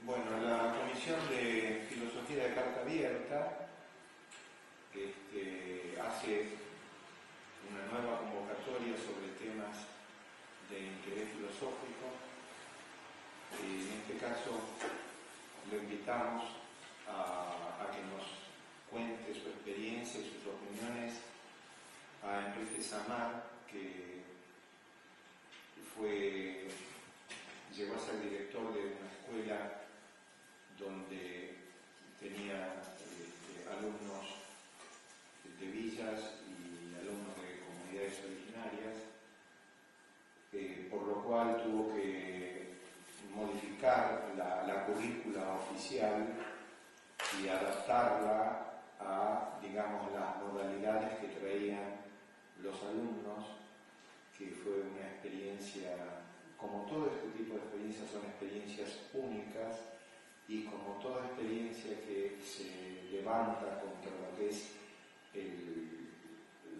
Bueno, la Comisión de Filosofía de Carta Abierta hace una nueva convocatoria sobre temas de interés filosófico. En este caso lo invitamos a que nos cuente su experiencia y sus opiniones a Enrique Samar, que llegó a ser director de una escuela donde tenía alumnos de villas y alumnos de comunidades originarias, por lo cual tuvo que modificar la currícula oficial y adaptarla a, digamos, las modalidades que traían los alumnos, que fue una experiencia, como todo este tipo de experiencias son experiencias únicas, y como toda experiencia que se levanta contra lo que es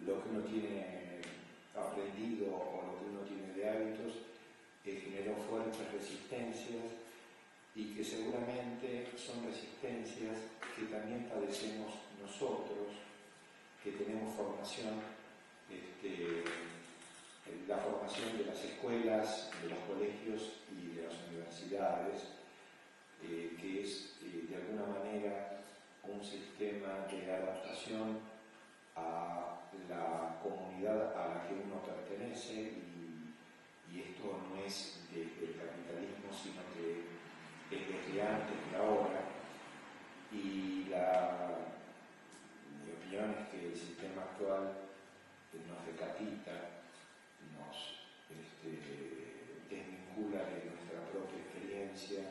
lo que uno tiene aprendido o lo que uno tiene de hábitos, generó fuertes resistencias, y que seguramente son resistencias que también padecemos nosotros, que tenemos formación, la formación de las escuelas, de los colegios y de las universidades, que es de alguna manera un sistema de adaptación a la comunidad a la que uno pertenece, y esto no es desde el capitalismo, sino que es desde antes que ahora. Y mi opinión es que el sistema actual nos decapita, nos desvincula de nuestra propia experiencia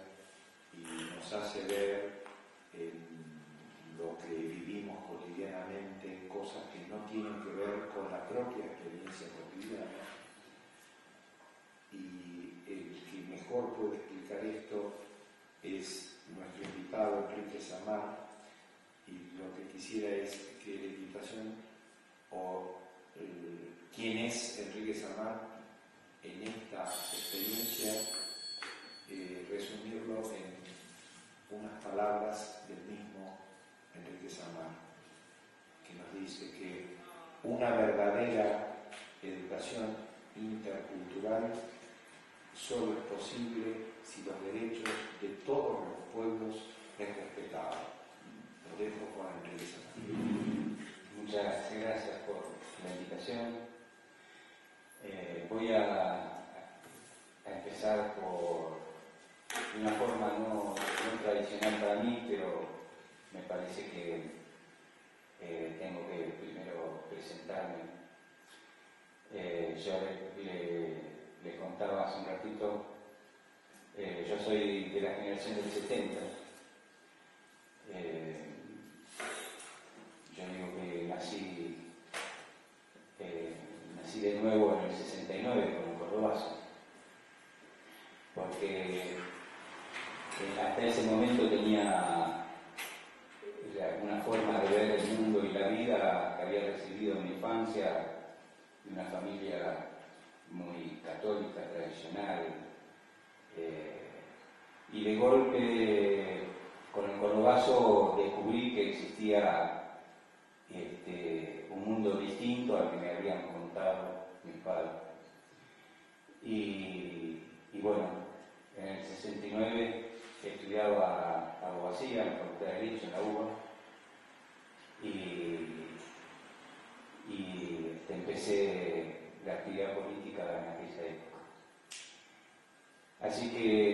y nos hace ver en lo que vivimos cotidianamente cosas que no tienen que ver con la propia experiencia cotidiana. Y el que mejor puede explicar esto es nuestro invitado Enrique Samar, y lo que quisiera es que la invitación quién es Enrique Samar en esta experiencia, resumirlo en unas palabras del mismo Enrique Samar, que nos dice que una verdadera educación intercultural solo es posible si los derechos de todos los pueblos es respetado. Lo dejo con Enrique Samar. Muchas gracias por la invitación. Voy a empezar por una forma no tradicional para mí, pero me parece que tengo que primero presentarme. Yo le contaba hace un ratito, yo soy de la generación del 70. Yo digo que nací de nuevo en el 69 con el Cordobazo, porque hasta ese momento tenía una forma de ver el mundo y la vida que había recibido en mi infancia de una familia muy católica, tradicional, y de golpe con el Cordobazo descubrí que existía un mundo distinto al que me habían contado mis padres. Y bueno, en el 69 estudiaba abogacía en la Facultad de Derecho en la UBA, y empecé la actividad política en aquella época. Así que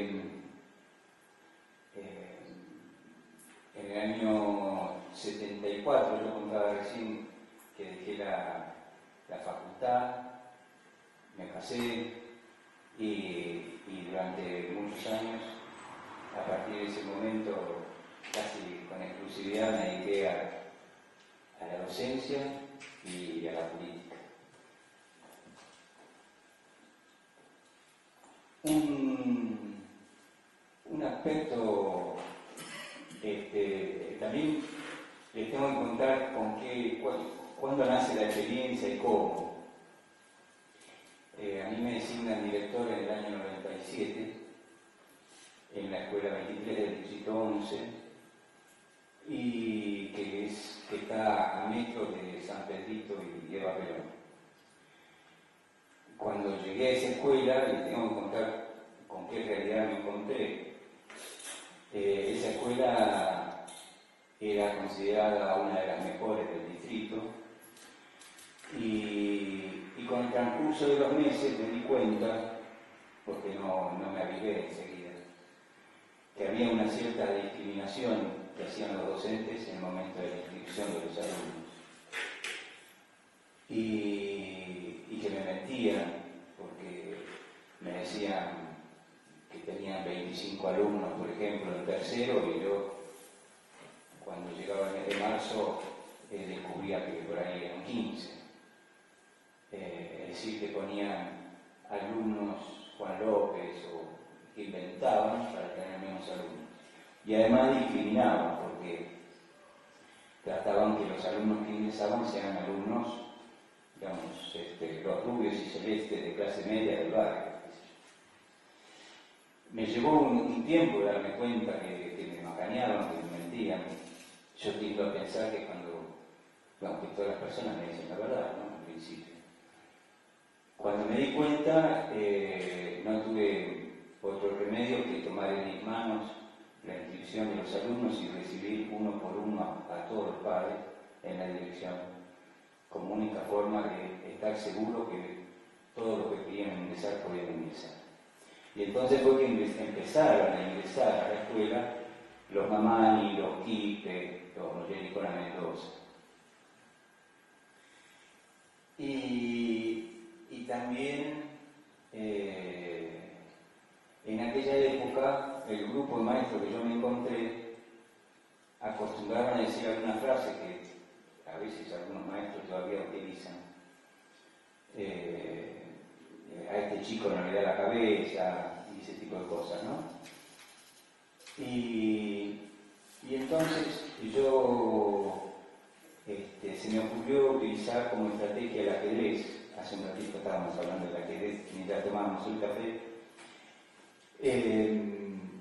en el año 74, yo contaba recién que dejé la facultad, me casé, y durante muchos años, a partir de ese momento, casi con exclusividad, me dediqué a la docencia y a la política. Un aspecto también les tengo que contar cuándo nace la experiencia y cómo. A mí me designan director en el año 97 en la escuela 23 del distrito 11, y que está a metros de San Pedrito y Eva Perón. Cuando llegué a esa escuela, les tengo que contar con qué realidad me encontré. Esa escuela era considerada una de las mejores del distrito, y con el transcurso de los meses me di cuenta, porque no me avivé enseguida, que había una cierta discriminación que hacían los docentes en el momento de la inscripción de los alumnos. Y que me mentían, porque me decían que tenían 25 alumnos, por ejemplo, en tercero, y yo, cuando llegaba el mes de marzo, descubría que por ahí eran 15. Es decir, que ponían alumnos Juan López o que inventaban para tener menos alumnos. Y además discriminaban, porque trataban que los alumnos que ingresaban sean alumnos, digamos, los rubios y celestes de clase media del barrio. Me llevó un tiempo darme cuenta que me macaneaban, que me mentían. Yo tiendo a pensar que que todas las personas me dicen la verdad, ¿no? Al principio. Cuando me di cuenta, no tuve otro remedio que tomar en mis manos la inscripción de los alumnos y recibir uno por uno a todos los padres en la dirección, como única forma de estar seguro que todos los que querían ingresar podían ingresar. Y entonces fue que empezaron a ingresar a la escuela los Mamani, los Quipe, los Nicola Mendoza. Y también en aquella época el grupo de maestros que yo me encontré acostumbraban a decir alguna frase que a veces algunos maestros todavía utilizan. A este chico no le da la cabeza, y ese tipo de cosas, ¿no? Y entonces se me ocurrió utilizar como estrategia el ajedrez. Hace un ratito estábamos hablando del ajedrez mientras tomábamos el café.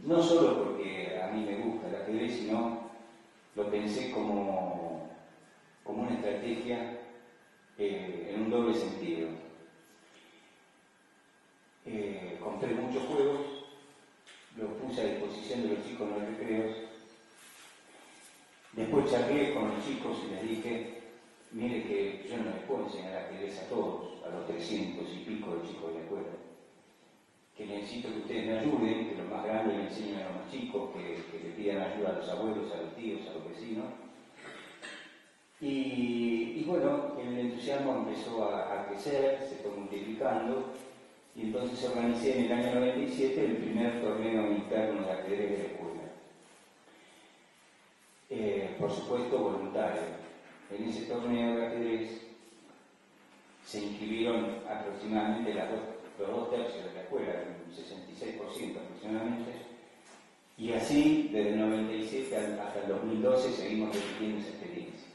No solo porque a mí me gusta el ajedrez, sino lo pensé como una estrategia en un doble sentido. Compré muchos juegos, los puse a disposición de los chicos en los recreos. Después charlé con los chicos y les dije: mire que yo no les puedo enseñar ajedrez a todos, a los 300 y pico de chicos de la escuela. Que necesito que ustedes me ayuden, que los más grandes le enseñen a los más chicos, que le pidan ayuda a los abuelos, a los tíos, a los vecinos. Y bueno, el entusiasmo empezó a crecer, se fue multiplicando, y entonces organicé en el año 97 el primer torneo interno de ajedrez de la escuela. Por supuesto, voluntario. En ese torneo de ajedrez se inscribieron aproximadamente los dos tercios de la escuela, un 66% aproximadamente, y así desde el 97 hasta el 2012 seguimos repitiendo esa experiencia.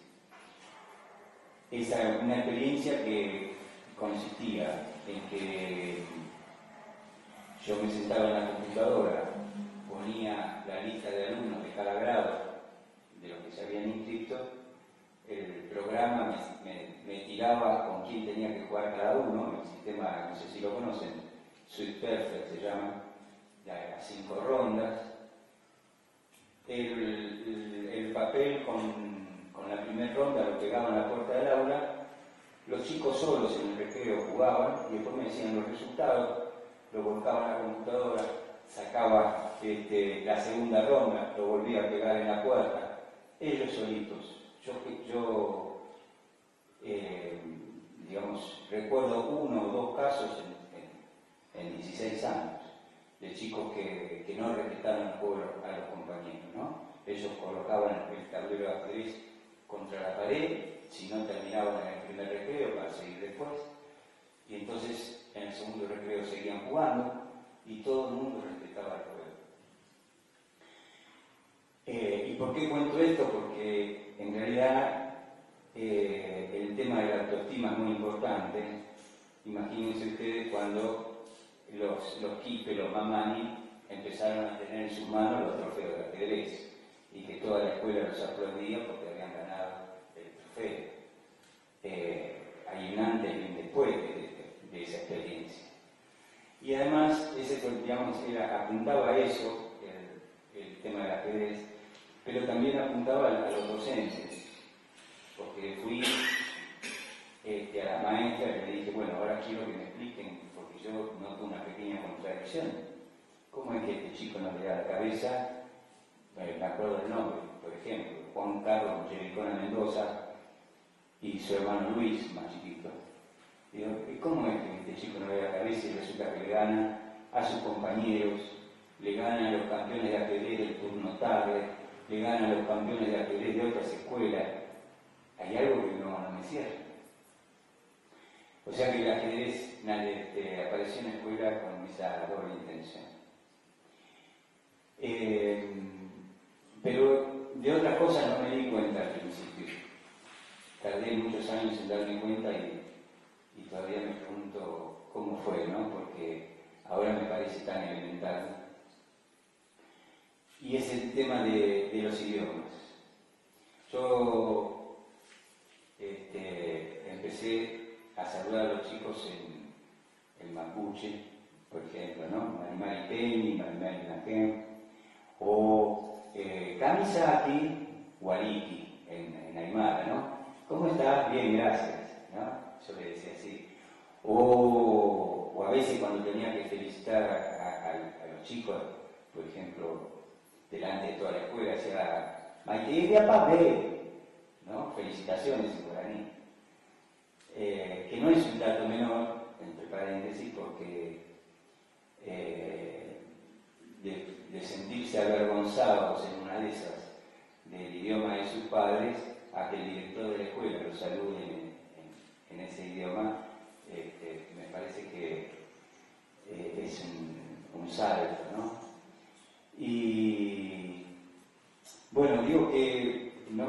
Esa una experiencia que consistía en que yo me sentaba en la computadora, ponía la lista de alumnos de cada grado de los que se habían inscrito, el programa me tiraba con quién tenía que jugar cada uno, el sistema, no sé si lo conocen, Sweet Perfect se llama, a 5 rondas. El papel con la primera ronda lo pegaban a la puerta del aula, los chicos solos en el recreo jugaban y después me decían los resultados, lo volcaban a la computadora, sacaba la segunda ronda, lo volvía a pegar en la puerta, ellos solitos. Yo digamos, recuerdo 1 o 2 casos en 16 años de chicos que no respetaron el juego a los compañeros, ¿no? Ellos colocaban el tablero de ajedrez contra la pared, si no terminaban en el primer recreo para seguir después, y entonces en el segundo recreo seguían jugando y todo el mundo respetaba el juego. ¿Y por qué cuento esto? Porque en realidad el tema de la autoestima es muy importante. Imagínense ustedes cuando los Quipe, los Mamani, empezaron a tener en sus manos los trofeos de ajedrez y que toda la escuela los aplaudía porque habían ganado el trofeo. Hay un antes y un después de esa experiencia. Y además, ese fue, digamos, apuntaba a eso, el tema del ajedrez, pero también apuntaba a los docentes, porque fui a la maestra y le dije, bueno, ahora quiero que me expliquen, porque yo noto una pequeña contradicción. ¿Cómo es que este chico no le da la cabeza? Me acuerdo del nombre, por ejemplo, Juan Carlos Jericona Mendoza y su hermano Luis, más chiquito. Digo, ¿cómo es que este chico no le da la cabeza y resulta que le gana a sus compañeros, le gana a los campeones de ajedrez del turno tarde, le gana a los campeones de ajedrez de otras escuelas? Hay algo que no me cierra. O sea que el ajedrez apareció en la escuela con esa doble intención. Pero de otras cosas no me di cuenta al principio. Tardé muchos años en darme cuenta y todavía me pregunto cómo fue, ¿no? Porque ahora me parece tan elemental. Y es el tema de los idiomas. Yo empecé a saludar a los chicos en mapuche, por ejemplo, ¿no? Marimari Peñi, Marimari Najem, o Kamisaki, Wariki, en Aymara, ¿no? ¿Cómo estás? Bien, gracias, ¿no? Yo le decía así. O a veces cuando tenía que felicitar a los chicos, por ejemplo, delante de toda la escuela, decía Maite Pape, ¿no? Felicitaciones en guaraní. Que no es un dato menor, entre paréntesis, porque de sentirse avergonzados en una de esas del idioma de sus padres, a que el director de la escuela los salude en ese idioma, me parece que es un salto, ¿no? Y bueno, digo que no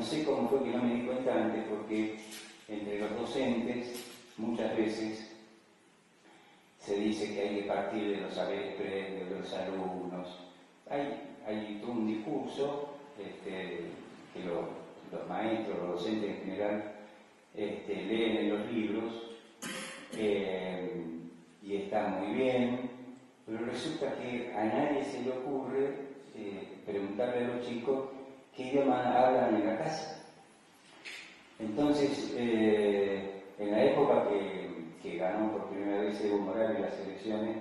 sé cómo fue que no me di cuenta antes, porque entre los docentes muchas veces se dice que hay que partir de los saberes previos de los alumnos. Hay todo un discurso que los maestros, los docentes en general, leen en los libros y está muy bien, pero resulta que a nadie se le ocurre preguntarle a los chicos qué idioma hablan en la casa. Entonces, en la época que ganó por primera vez Evo Morales las elecciones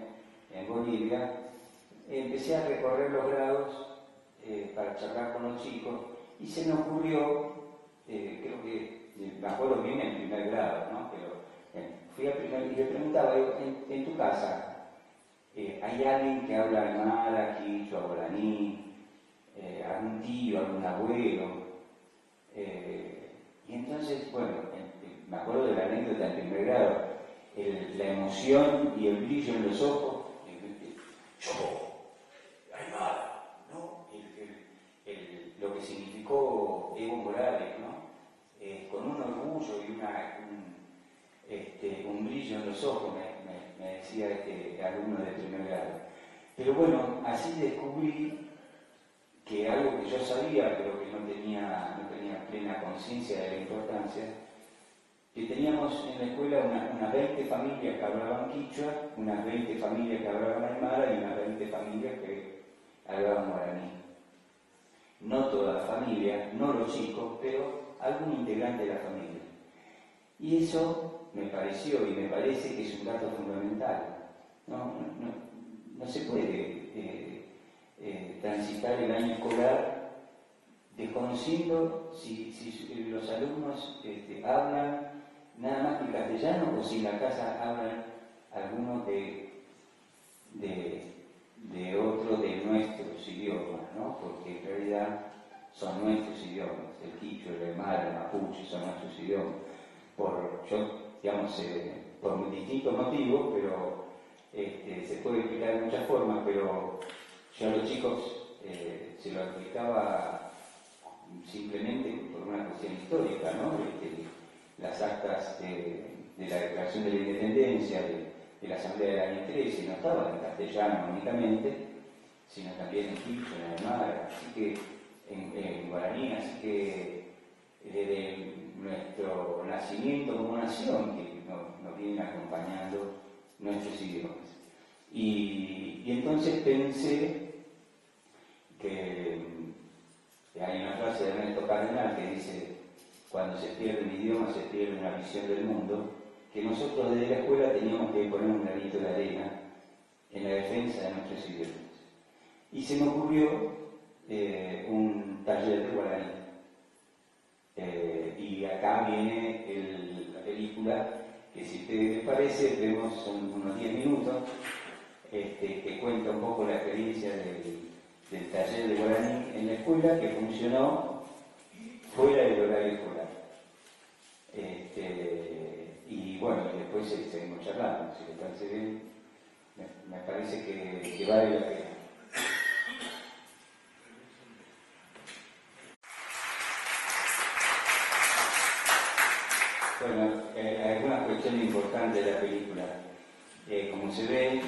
en Bolivia, empecé a recorrer los grados para charlar con los chicos y se me ocurrió, creo que, me acuerdo bien en primer grado, ¿no? Pero fui a primer y le preguntaba, en tu casa, ¿hay alguien que habla aymara, quichua, guaraní, algún tío, algún abuelo? Y entonces, bueno, me acuerdo de la anécdota en primer grado, la emoción y el brillo en los ojos, yo, aymara, ¿no? Lo que significó Evo Morales, ¿no? Con un orgullo y un brillo en los ojos, me decía este alumno de primer grado. Pero bueno, así descubrí que algo que yo sabía, pero que no tenía plena conciencia de la importancia, que teníamos en la escuela unas 20 familias que hablaban quichua, unas 20 familias que hablaban aymara y unas 20 familias que hablaban guaraní. No toda la familia, no los chicos, pero algún integrante de la familia. Y eso me pareció y me parece que es un dato fundamental. No se puede transitar el año escolar desconociendo si los alumnos hablan nada más que castellano o si en la casa hablan algunos de otro de nuestros idiomas, ¿no? Porque en realidad son nuestros idiomas, el quichua, el aymara, el mapuche son nuestros idiomas. Por distintos motivos, pero se puede explicar de muchas formas, pero yo a los chicos se lo explicaba simplemente por una cuestión histórica, ¿no? Las actas de la Declaración de la Independencia, la Asamblea del año 13, no estaba en castellano únicamente, sino también en quechua, en aymara, así que en guaraní, así que desde nuestro nacimiento como nación que nos vienen acompañando nuestros idiomas. Y entonces pensé que hay una frase de Ernesto Cardenal que dice: cuando se pierde un idioma se pierde una visión del mundo, que nosotros desde la escuela teníamos que poner un granito de arena en la defensa de nuestros idiomas. Y se me ocurrió un taller de guaraní. Y acá viene la película, que si te parece, vemos, son unos 10 minutos, que cuenta un poco la experiencia del taller de guaraní en la escuela, que funcionó fuera del horario escolar. Y bueno, después seguimos charlando, si les parece bien, me parece que vale la pena. Bueno, algunas cuestiones importantes de la película. Como se ve,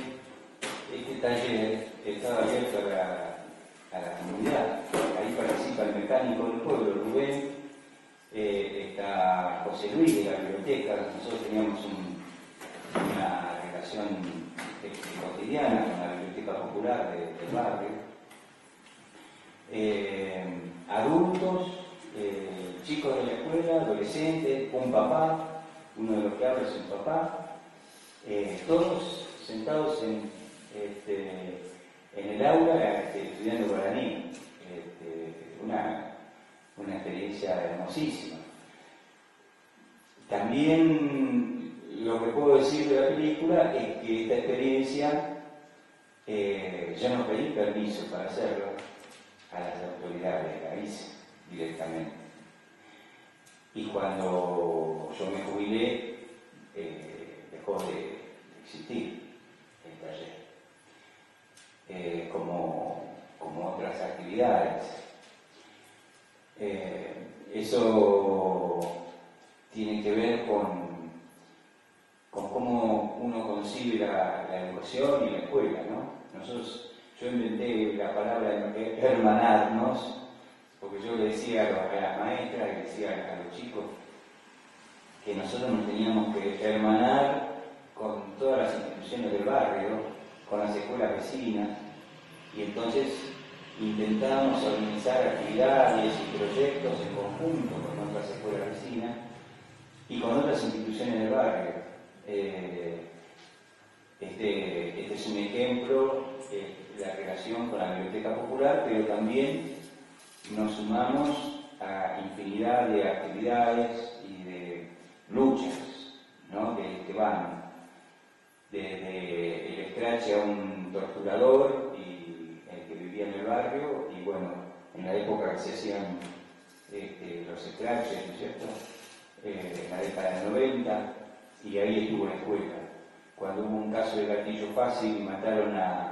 este taller está abierto a la comunidad. Ahí participa el mecánico del pueblo, Rubén, está José Luis de la biblioteca. Nosotros teníamos una relación cotidiana con la biblioteca popular del barrio. Adultos, chicos de la escuela, adolescentes, un papá, uno de los que habla es un papá, todos sentados en el aula estudiando guaraní. Una experiencia hermosísima. También lo que puedo decir de la película es que esta experiencia yo no pedí permiso para hacerlo a las autoridades, la hice directamente. Y cuando yo me jubilé, dejó de existir el taller, como otras actividades. Eso tiene que ver con cómo uno concibe la educación y la escuela, ¿no? Yo inventé la palabra hermanarnos, porque yo le decía a las maestras, le decía a los chicos, que nosotros nos teníamos que hermanar con todas las instituciones del barrio, con las escuelas vecinas, y entonces intentábamos organizar actividades y proyectos en conjunto con otras escuelas vecinas y con otras instituciones del barrio. Este es un ejemplo de la relación con la Biblioteca Popular, pero también nos sumamos a infinidad de actividades y de luchas, ¿no? que van desde el escrache a un torturador y el que vivía en el barrio, y bueno, en la época que se hacían los escraches, ¿no es cierto? En la década del 90, y ahí estuvo la escuela. Cuando hubo un caso de gatillo fácil y mataron a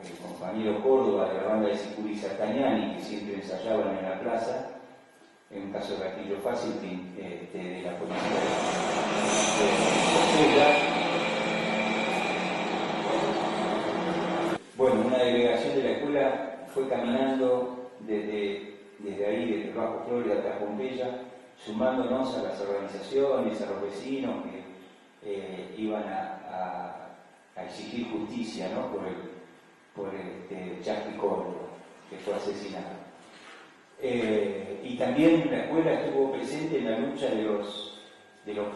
el compañero Córdoba de la banda de Sicuri Sartagnani, que siempre ensayaban en la plaza, en un caso de gatillo fácil de la policía de la escuela. Bueno, una delegación de la escuela fue caminando desde ahí, desde el Bajo Florida hasta Pompeya, sumándonos a las organizaciones, a los vecinos que iban a exigir justicia, ¿no? por Chasqui Córdoba, que fue asesinado. Y también la escuela estuvo presente en la lucha de los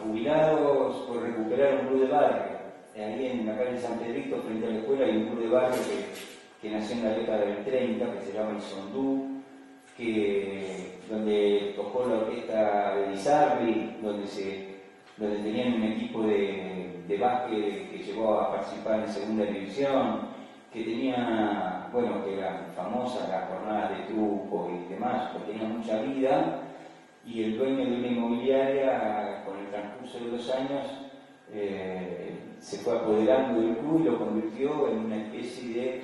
jubilados por recuperar un club de barrio. Ahí en la calle San Pedrito, frente a la escuela, hay un club de barrio que nació en la década del 30, que se llama El Sondú, donde tocó la orquesta de Lizarri, donde tenían un equipo de básquet que llegó a participar en segunda división, que tenía, bueno, que eran famosas las jornadas de truco y demás, que tenían mucha vida, y el dueño de una inmobiliaria, con el transcurso de los años, se fue apoderando del club y lo convirtió en una especie de...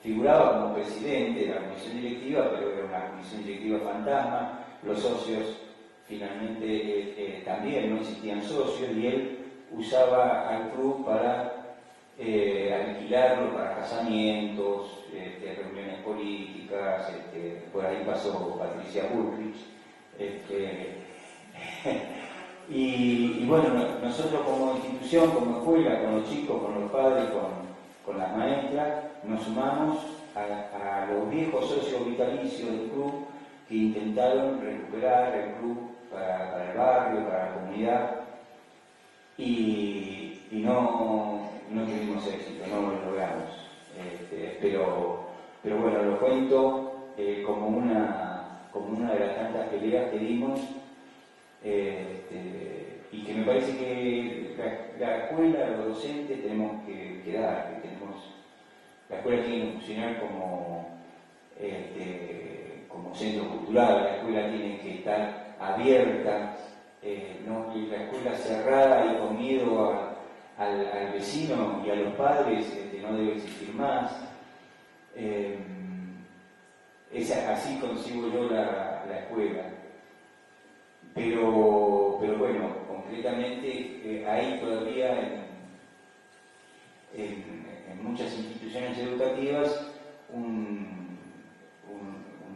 figuraba como presidente de la comisión directiva, pero era una comisión directiva fantasma. Los socios finalmente también no existían socios, y él usaba al club para alquilarlo para casamientos, reuniones políticas, por ahí pasó Patricia Bullrich. Y bueno, nosotros como institución, como escuela, con los chicos, con los padres, con las maestras, nos sumamos a los viejos socios vitalicios del club que intentaron recuperar el club para el barrio, para la comunidad, y no tuvimos éxito, no lo logramos. Pero bueno, lo cuento como una de las tantas peleas que dimos, y que me parece que la escuela, los docentes tenemos que dar, la escuela tiene que funcionar como centro cultural, la escuela tiene que estar abierta, no la escuela cerrada y con miedo al vecino y a los padres, no debe existir más. Así concibo yo la escuela. Pero bueno, concretamente hay todavía en muchas instituciones educativas un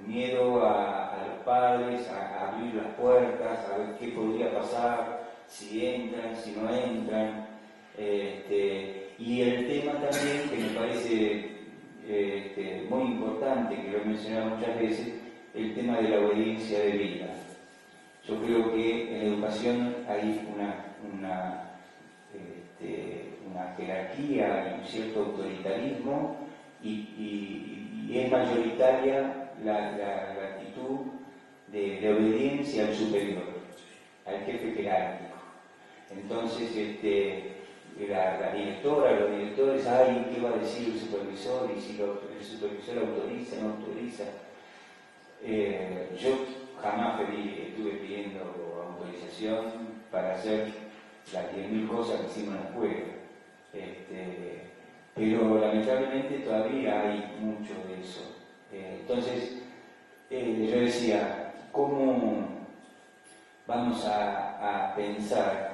miedo a los padres, a abrir las puertas, a ver qué podría pasar, si entran, si no entran. Y el tema también que me parece muy importante, que lo he mencionado muchas veces, el tema de la obediencia debida. Yo creo que en educación hay una jerarquía y un cierto autoritarismo y es mayoritaria la actitud de obediencia al superior, al jefe jerárquico. Entonces, la directora, los directores, ay, ¿qué va a decir el supervisor? Y si el supervisor autoriza, no autoriza. Yo jamás estuve pidiendo autorización para hacer las 10.000 cosas que hicimos en la escuela. Pero lamentablemente todavía hay mucho de eso. Entonces, yo decía, ¿cómo vamos a pensar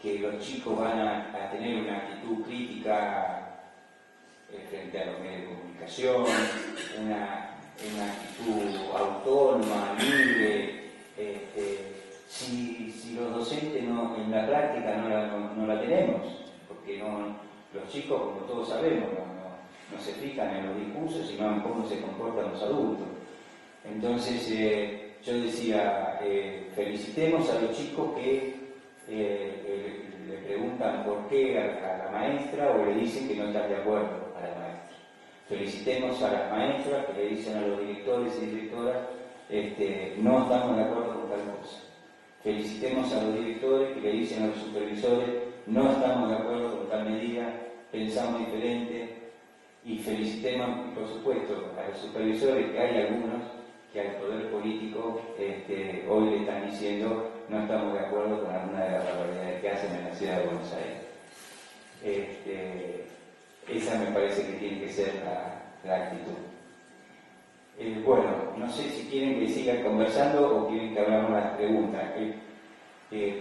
que los chicos van a tener una actitud crítica frente a los medios de comunicación, una actitud autónoma, libre, si los docentes en la práctica no la tenemos, porque los chicos, como todos sabemos, no se fijan en los discursos, sino en cómo se comportan los adultos. Entonces, yo decía, felicitemos a los chicos que le preguntan por qué a la maestra o le dicen que no están de acuerdo a la maestra. Felicitemos a las maestras que le dicen a los directores y directoras no estamos de acuerdo con tal cosa. Felicitemos a los directores que le dicen a los supervisores no estamos de acuerdo con tal medida, pensamos diferente. Y felicitemos, por supuesto, a los supervisores, que hay algunos que al poder político hoy le están diciendo no estamos de acuerdo con alguna de las barbaridades que hacen en la ciudad de Buenos Aires. Esa me parece que tiene que ser la actitud. Bueno, no sé si quieren que sigan conversando o quieren que hagamos las preguntas.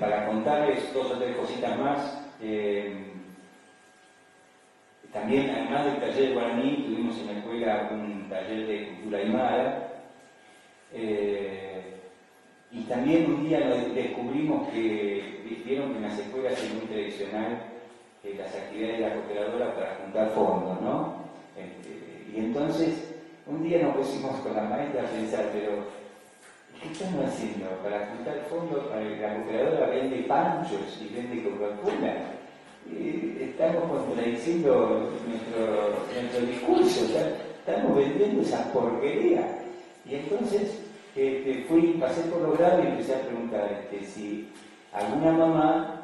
Para contarles 2 o 3 cositas más, también, además del taller de guaraní, tuvimos en la escuela un taller de cultura aymara. Y también un día descubrimos que, vieron que en las escuelas es muy tradicional las actividades de la cooperadora para juntar fondos, ¿no? Y entonces, un día nos pusimos con las maestras a pensar, pero ¿qué estamos haciendo? Para juntar fondos, la cooperadora vende panchos y vende Coca-Cola. Estamos contradiciendo nuestro discurso, estamos vendiendo esa porquería. Y entonces pasé por los grados y empecé a preguntar si alguna mamá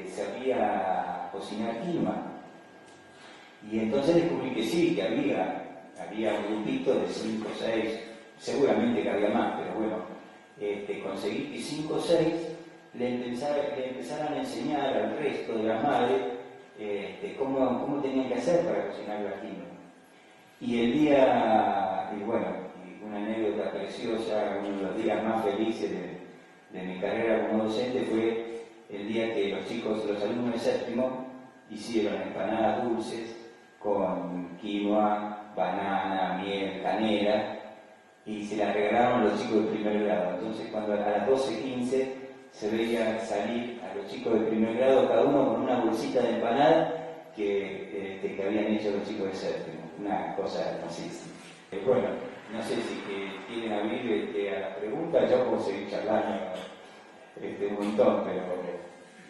sabía cocinar quinoa. Y entonces descubrí que sí, que había un grupito de 5 o 6, seguramente que había más, pero bueno, conseguí que 5 o 6 le empezaran a enseñar al resto de las madres cómo tenían que hacer para cocinar la quinoa. Y el día, una anécdota preciosa, uno de los días más felices de mi carrera como docente fue el día que los alumnos de séptimo hicieron empanadas dulces con quinoa, banana, miel, canela, y se las regalaron a los chicos de primer grado. Entonces, cuando a las 12:15 se veía salir a los chicos de primer grado, cada uno con una bolsita de empanada que habían hecho los chicos de séptimo. Una cosa hermosísima. Bueno, no sé si quieren abrir a la pregunta, yo puedo seguir charlando un montón, pero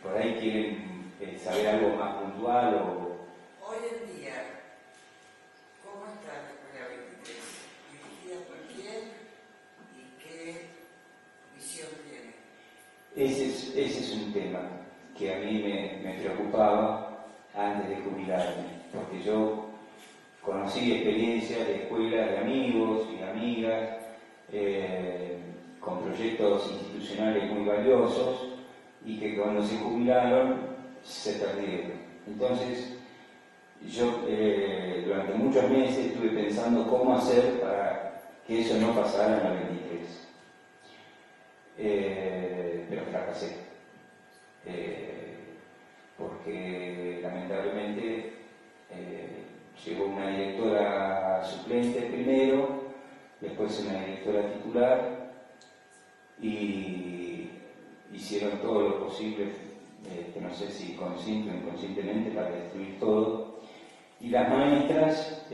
por ahí quieren saber algo más puntual o... Hoy en día, ¿cómo está la Escuela 23? ¿Dirigida por quién y qué visión tiene? Ese es un tema que a mí me preocupaba antes de jubilarme, porque yo conocí experiencias de escuelas de amigos y amigas con proyectos institucionales muy valiosos y que cuando se jubilaron se perdieron. Entonces, yo durante muchos meses estuve pensando cómo hacer para que eso no pasara en la 23. Pero fracasé. Porque lamentablemente llegó una directora suplente primero, después una directora titular y hicieron todo lo posible, no sé si consciente o inconscientemente, para destruir todo. Y las maestras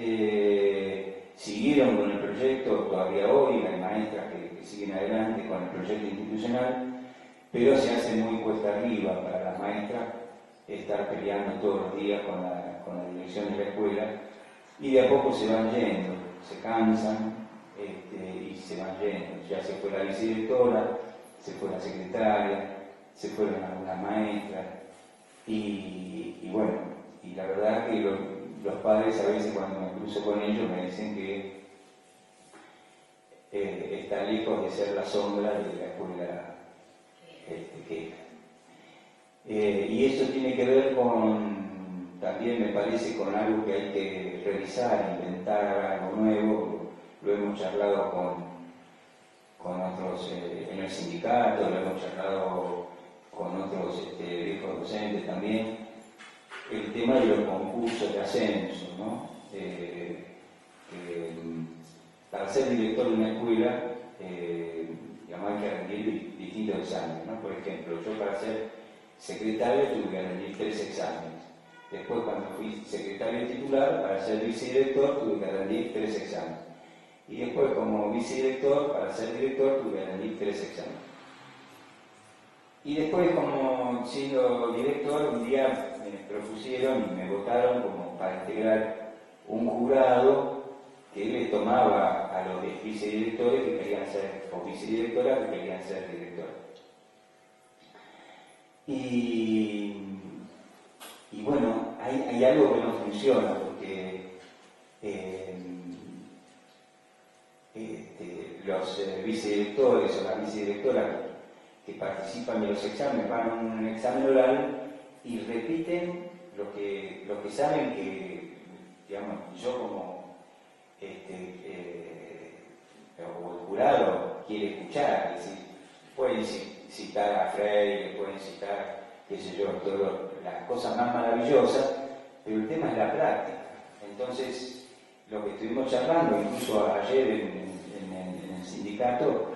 siguieron con el proyecto, todavía hoy hay maestras que siguen adelante con el proyecto institucional, pero se hace muy cuesta arriba para las maestras estar peleando todos los días con la dirección de la escuela, y de a poco se van yendo, se cansan y se van yendo. Ya se fue la vicedirectora, se fue la secretaria, se fueron algunas maestras, y bueno, y la verdad que los padres a veces cuando me cruzo con ellos me dicen que está lejos de ser la sombra de la escuela que era. Y eso tiene que ver también me parece, con algo que hay que revisar, inventar algo nuevo. Lo hemos charlado con otros en el sindicato, lo hemos charlado con otros viejos docentes también. El tema de los concursos de ascenso, ¿no? Para ser director de una escuela, digamos, hay que rendir distintos exámenes, ¿no? Por ejemplo, yo para ser secretario tuve que rendir 3 exámenes. Después, cuando fui secretario titular, para ser vicedirector tuve que rendir 3 exámenes. Y después, como vicedirector, para ser director tuve que rendir 3 exámenes. Y después, como siendo director, un día me propusieron y me votaron como para integrar un jurado que le tomaba a los vicedirectores que querían ser, o vicedirectoras que querían ser directores. Y bueno, hay algo que no funciona, porque los vicedirectores o las vicedirectoras que participan de los exámenes van a un examen oral y repiten lo que saben que, digamos, yo como o el jurado quiere escuchar. Es decir, pueden citar a Freire, pueden citar, qué sé yo, todas las cosas más maravillosas, pero el tema es la práctica. Entonces, lo que estuvimos charlando, incluso ayer en el sindicato,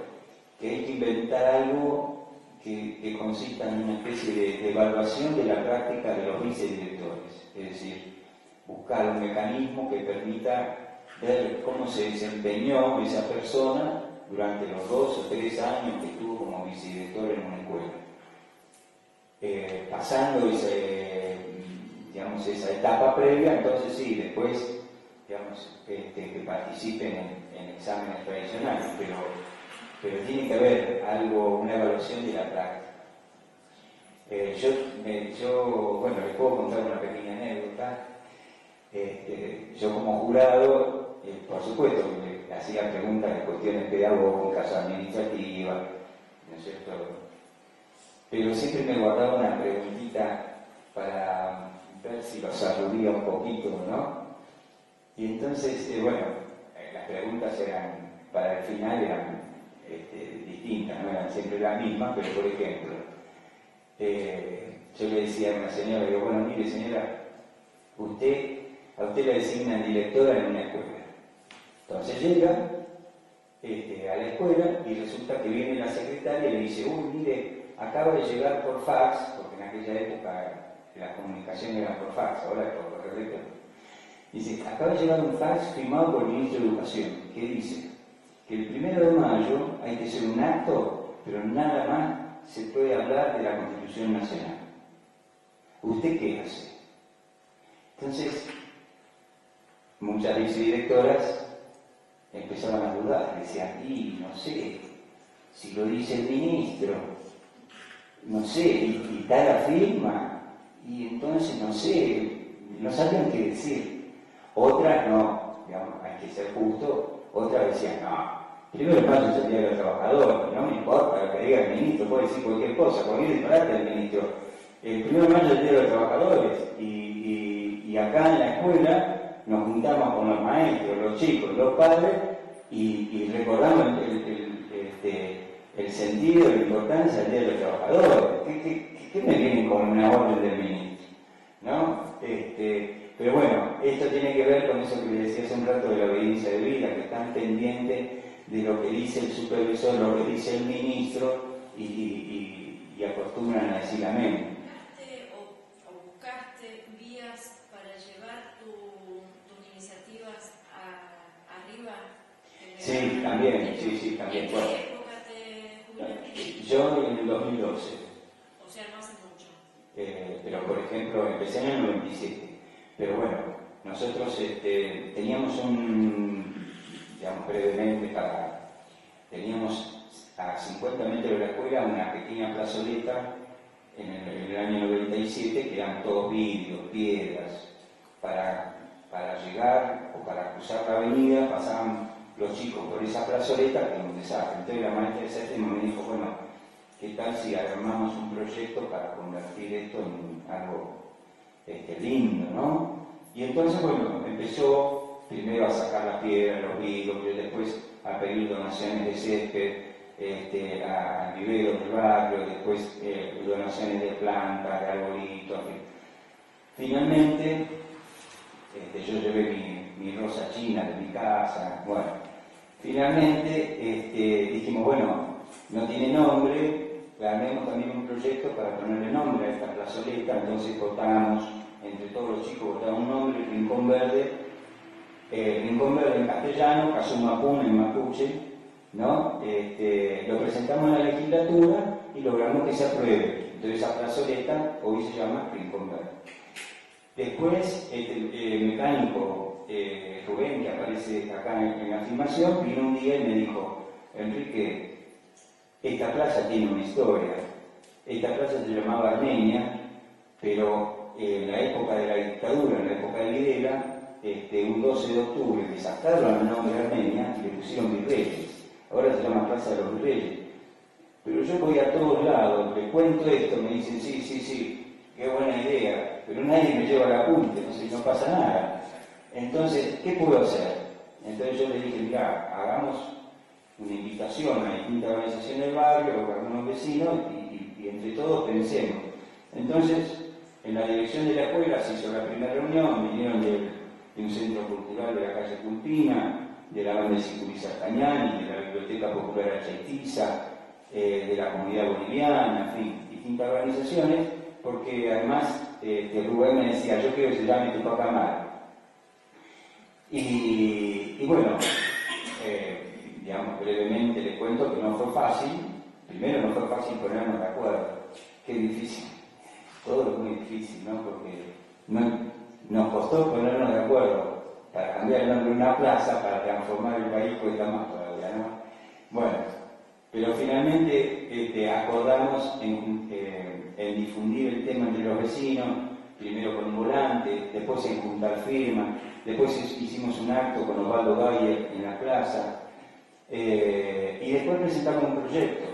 que hay que inventar algo que consista en una especie de evaluación de la práctica de los vicedirectores. Es decir, buscar un mecanismo que permita ver cómo se desempeñó esa persona durante los 2 o 3 años que estuvo como vicedirector en una escuela. Pasando esa etapa previa, entonces sí, después, digamos, que participen en exámenes tradicionales, pero tiene que haber algo, una evaluación de la práctica. Bueno, les puedo contar una pequeña anécdota. Yo como jurado, por supuesto, me hacía preguntas de cuestiones pedagógicas, administrativas, ¿no es cierto? Pero siempre me guardaba una preguntita para ver si los aludía un poquito, ¿no? Y entonces, las preguntas para el final eran distintas, no eran siempre las mismas, pero por ejemplo, yo le decía a una señora, digo, bueno, mire señora, a usted la designan directora en una escuela. Entonces llega a la escuela y resulta que viene la secretaria y le dice, uy, mire, acaba de llegar por fax, porque en aquella época la comunicación era por fax, ahora es por correo electrónico. Dice, acaba de llegar un fax firmado por el ministro de Educación, que dice que el 1 de mayo hay que hacer un acto, pero nada más se puede hablar de la Constitución Nacional. ¿Usted qué hace? Entonces, muchas vicedirectoras empezaron a dudar, decían, y no sé, si lo dice el ministro, no sé, y está la firma, y entonces no sé, no sabían qué decir. Otras no, digamos, hay que ser justo, otras decían, no, 1 de mayo es el Día de los Trabajadores, no me importa lo que diga el ministro, puede decir cualquier cosa, cualquier disparate del ministro. El 1 de mayo es el Día de los Trabajadores, y acá en la escuela nos juntamos con los maestros, los chicos, los padres, y recordamos el sentido y la importancia del Día de los Trabajadores. ¿Qué me vienen con una orden del ministro? ¿No? Pero bueno, esto tiene que ver con eso que le decía hace un rato de la obediencia de vida, que están pendientes de lo que dice el supervisor, lo que dice el ministro, y acostumbran a decir amén. ¿O buscaste vías para llevar tus iniciativas arriba? Sí, también, sí, también. ¿En qué época te jubilaste? Yo en el 2012. O sea, no hace mucho. Pero por ejemplo, empecé en el 97. Pero bueno, nosotros teníamos digamos brevemente, teníamos a 50 metros de la escuela una pequeña plazoleta en el año 97, que eran todos vidrios, piedras. Para llegar o para cruzar la avenida pasaban los chicos por esa plazoleta, que era un desastre. Entonces la maestra de séptimo me dijo, bueno, ¿qué tal si armamos un proyecto para convertir esto en algo lindo, ¿no? Y entonces, bueno, empezó primero a sacar las piedras, los vidrios, después a pedir donaciones de césped al vivero del barrio, después donaciones de plantas, de arbolitos. Finalmente, yo llevé mi rosa china de mi casa. Bueno, finalmente dijimos, bueno, no tiene nombre, armemos también un proyecto para ponerle nombre a esta plazoleta. Entonces votamos, entre todos los chicos votaron un nombre, Rincón Verde en castellano, Cazumapún en mapuche, ¿no? Lo presentamos en la legislatura y logramos que se apruebe. Entonces esa plazoleta hoy se llama Rincón Verde. Después, el mecánico Rubén, que aparece acá en la filmación, vino un día y me dijo, Enrique, esta plaza tiene una historia. Esta plaza se llamaba Armenia, pero en la época de la dictadura, en la época de Videla, un 12 de octubre desataron el nombre de Armenia y le pusieron Virreyes. Ahora se llama Plaza de los Virreyes. Pero yo voy a todos lados, le cuento esto, me dicen, sí, qué buena idea, pero nadie me lleva el apunte, no pasa nada. Entonces, ¿qué puedo hacer? Entonces yo le dije, mira, hagamos una invitación a distintas organizaciones del barrio, a algunos vecinos, y entre todos pensemos. Entonces, en la dirección de la escuela se hizo la primera reunión, vinieron de un centro cultural de la calle Culpina, de la banda de Sicurizá Cañani, de la Biblioteca Popular Achaitiza, de la comunidad boliviana, en fin, distintas organizaciones, porque además Rubén me decía, yo quiero que se llame Tupac Amaru. Y bueno, digamos brevemente les cuento que no fue fácil. Primero no fue fácil ponernos de acuerdo. Qué difícil. Todo es muy difícil, ¿no? Porque nos costó ponernos de acuerdo para cambiar el nombre de una plaza, para transformar el país, cuesta más todavía, ¿no? Bueno, pero finalmente acordamos en difundir el tema entre los vecinos, primero con un volante, después en juntar firmas, después hicimos un acto con Osvaldo Bayer en la plaza, y después presentamos un proyecto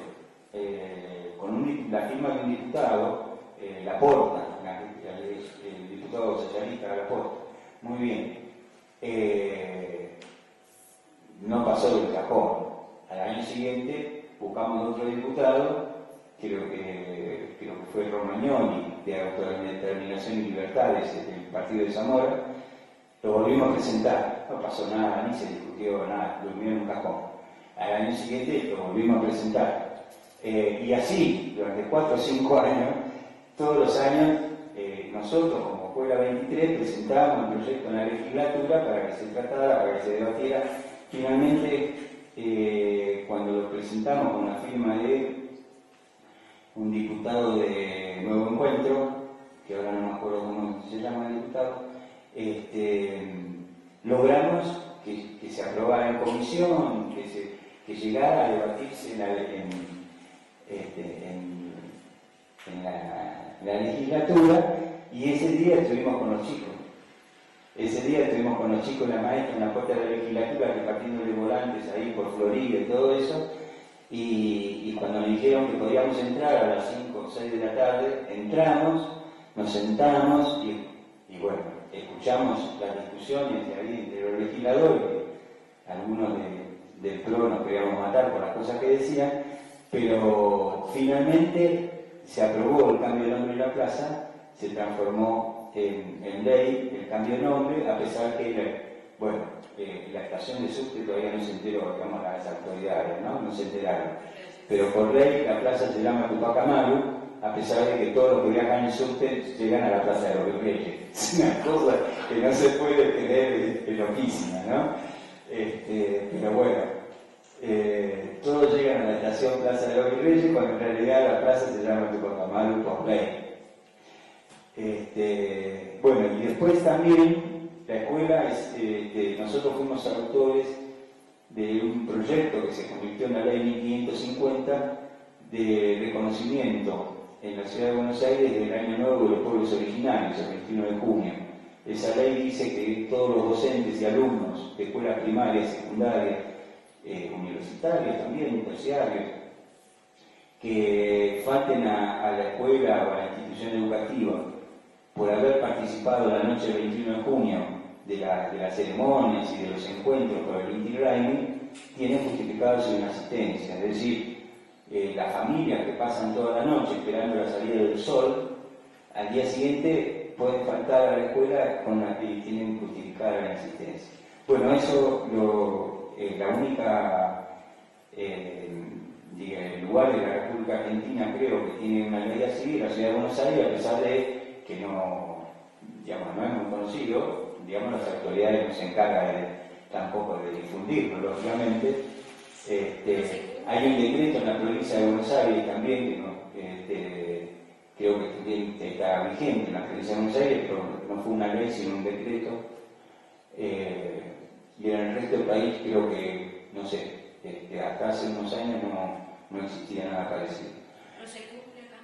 con la firma de un diputado, Laporta, el diputado socialista Laporta. Muy bien. No pasó del cajón. Al año siguiente buscamos otro diputado creo que fue Romagnoli, de Autodeterminación y Libertades, del partido de Zamora. Lo volvimos a presentar, no pasó nada, ni se discutió nada, durmió en un cajón. Al año siguiente lo volvimos a presentar. Y así, durante 4 o 5 años, todos los años, nosotros como Escuela 23 presentábamos el proyecto en la legislatura para que se tratara, para que se debatiera. Finalmente, cuando lo presentamos con la firma de un diputado de Nuevo Encuentro, que ahora no me acuerdo cómo se llama el diputado, logramos que se aprobara en comisión, que llegara a debatirse en la legislatura, y ese día estuvimos con los chicos. Ese día estuvimos con los chicos, la maestra en la puerta de la legislatura, repartiéndole volantes ahí por Florida y todo eso, y cuando nos dijeron que podíamos entrar a las 5 o 6 de la tarde, entramos, nos sentamos y bueno, escuchamos las discusiones de ahí, de los legisladores, que algunos del PRO nos queríamos matar por las cosas que decían, pero finalmente se aprobó el cambio de nombre de la plaza, se transformó en ley el cambio de nombre, a pesar que, bueno, la estación de subte todavía no se enteró, digamos, las autoridades, ¿no? No se enteraron. Pero por ley la plaza se llama Tupac Amaru, a pesar de que todos los que viajan en subte llegan a la Plaza de los Reyes. Es una cosa que no se puede tener, es loquísima, ¿no? Pero bueno, todos llegan a la estación Plaza de los Reyes, cuando en realidad la plaza se llama Tupac Amaru por ley. Bueno, y después también la escuela, nosotros fuimos autores de un proyecto que se convirtió en la ley 1550 de reconocimiento en la ciudad de Buenos Aires del Año Nuevo de los Pueblos Originarios, el 21 de junio. Esa ley dice que todos los docentes y alumnos de escuelas primarias, secundarias, universitarios también, terciarios, que falten a la escuela o a la institución educativa por haber participado la noche del 21 de junio de las ceremonias y de los encuentros por el Inti Raymi, tienen justificado su inasistencia. Es decir, las familias que pasan toda la noche esperando la salida del sol, al día siguiente pueden faltar a la escuela con la que tienen justificada la inasistencia. Bueno, eso la única lugar de la República Argentina, creo, que tiene una ley así, la ciudad de Buenos Aires, a pesar de que no es muy conocido, digamos, las autoridades no se encargan tampoco de difundirlo, lógicamente. Hay un decreto en la provincia de Buenos Aires también, que creo que también está vigente en la provincia de Buenos Aires, pero no fue una ley sino un decreto. Y en el resto del país creo que, no sé, hasta hace unos años no existía nada parecido. ¿No se cumple acá?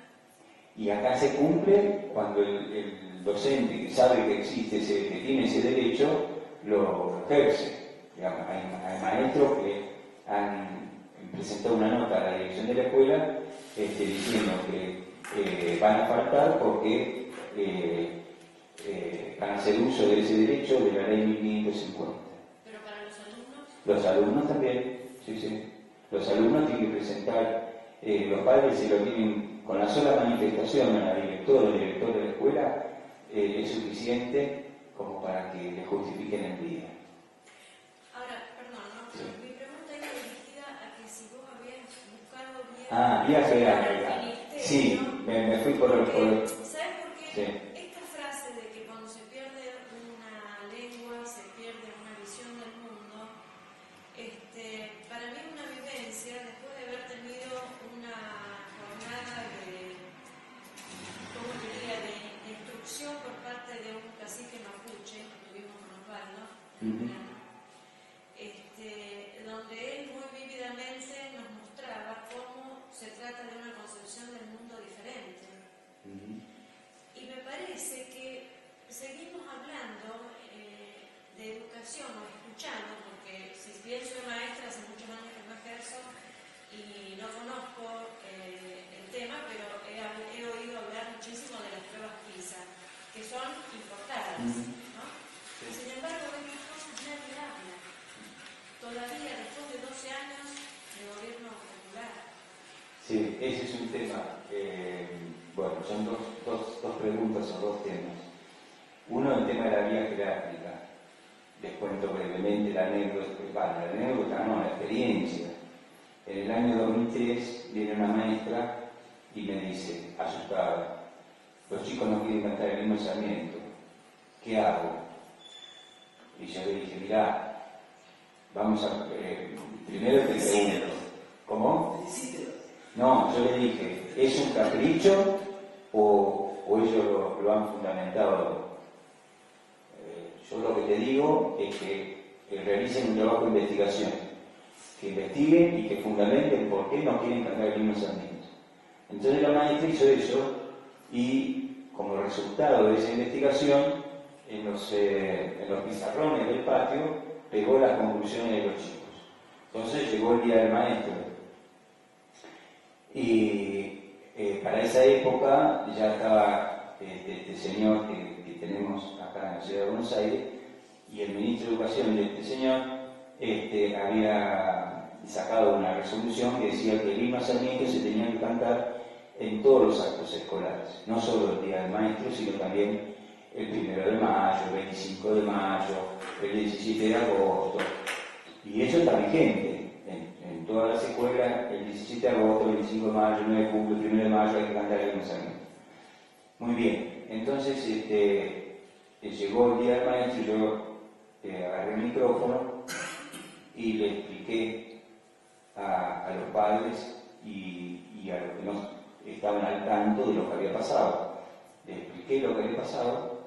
Y acá se cumple cuando el docente que sabe que existe, que tiene ese derecho, lo ejerce. Digamos, hay maestros que han presentado una nota a la dirección de la escuela diciendo que van a faltar porque van a hacer uso de ese derecho de la ley 1550. ¿Pero para los alumnos? Los alumnos también, sí. Los alumnos tienen que presentar, los padres se lo tienen, con la sola manifestación a la directora o director de la escuela, es suficiente como para que le justifiquen el día. Ahora, perdón, ¿no? Sí. Mi pregunta era dirigida a que si vos habías buscado bien... Viaje a el ministerio, sí, me fui por el... ¿Sabes por qué? Sí. Esta frase de que cuando se pierde una lengua, se pierde una visión del mundo, para mí es una vivencia, después de haber tenido una jornada de, ¿cómo diría?, de instrucción por parte de un cacique mapuche, que tuvimos con Osvaldo, donde él muy vívidamente nos mostraba cómo se trata de una concepción del mundo diferente. Y me parece que seguimos hablando de educación o escuchando, porque si bien soy maestra, hace muchos años que no ejerzo y no conozco el tema, pero he oído hablar muchísimo de las pruebas PISA, que son importadas, ¿no? Y sin embargo, de estas cosas nadie habla. Todavía, después de 12 años de gobierno popular. Sí, ese es un tema. Bueno, son dos preguntas o dos temas. Uno, el tema de la guía jerárquica. Les cuento brevemente la anécdota, no, la experiencia. En el año 2003 viene una maestra y me dice, asustada, los chicos no quieren cantar el himno Sarmiento, ¿qué hago? Y yo le dije, mirá, vamos a... primero te pregunto, ¿cómo? No, yo le dije, ¿es un capricho o ellos lo han fundamentado? Yo lo que te digo es que realicen un trabajo de investigación, que investiguen y que fundamenten por qué no quieren cantar el himno Sarmiento. Entonces la maestra hizo eso y como resultado de esa investigación, en los pizarrones del patio pegó las conclusiones de los chicos. Entonces llegó el día del maestro. Y para esa época ya estaba este señor que tenemos acá en la ciudad de Buenos Aires, y el ministro de Educación de este señor había sacado una resolución que decía que el himno Sarmiento se tenía que cantar en todos los actos escolares, no solo el día del maestro, sino también el 1 de mayo, el 25 de mayo, el 17 de agosto, y eso está vigente. En todas las escuelas, el 17 de agosto, el 25 de mayo, el 9 de julio, el 1 de mayo hay que cantar el himno Sarmiento. Muy bien, entonces llegó el día del maestro y yo agarré el micrófono y le expliqué a los padres y a los que no estaban al tanto de lo que había pasado. Les expliqué lo que había pasado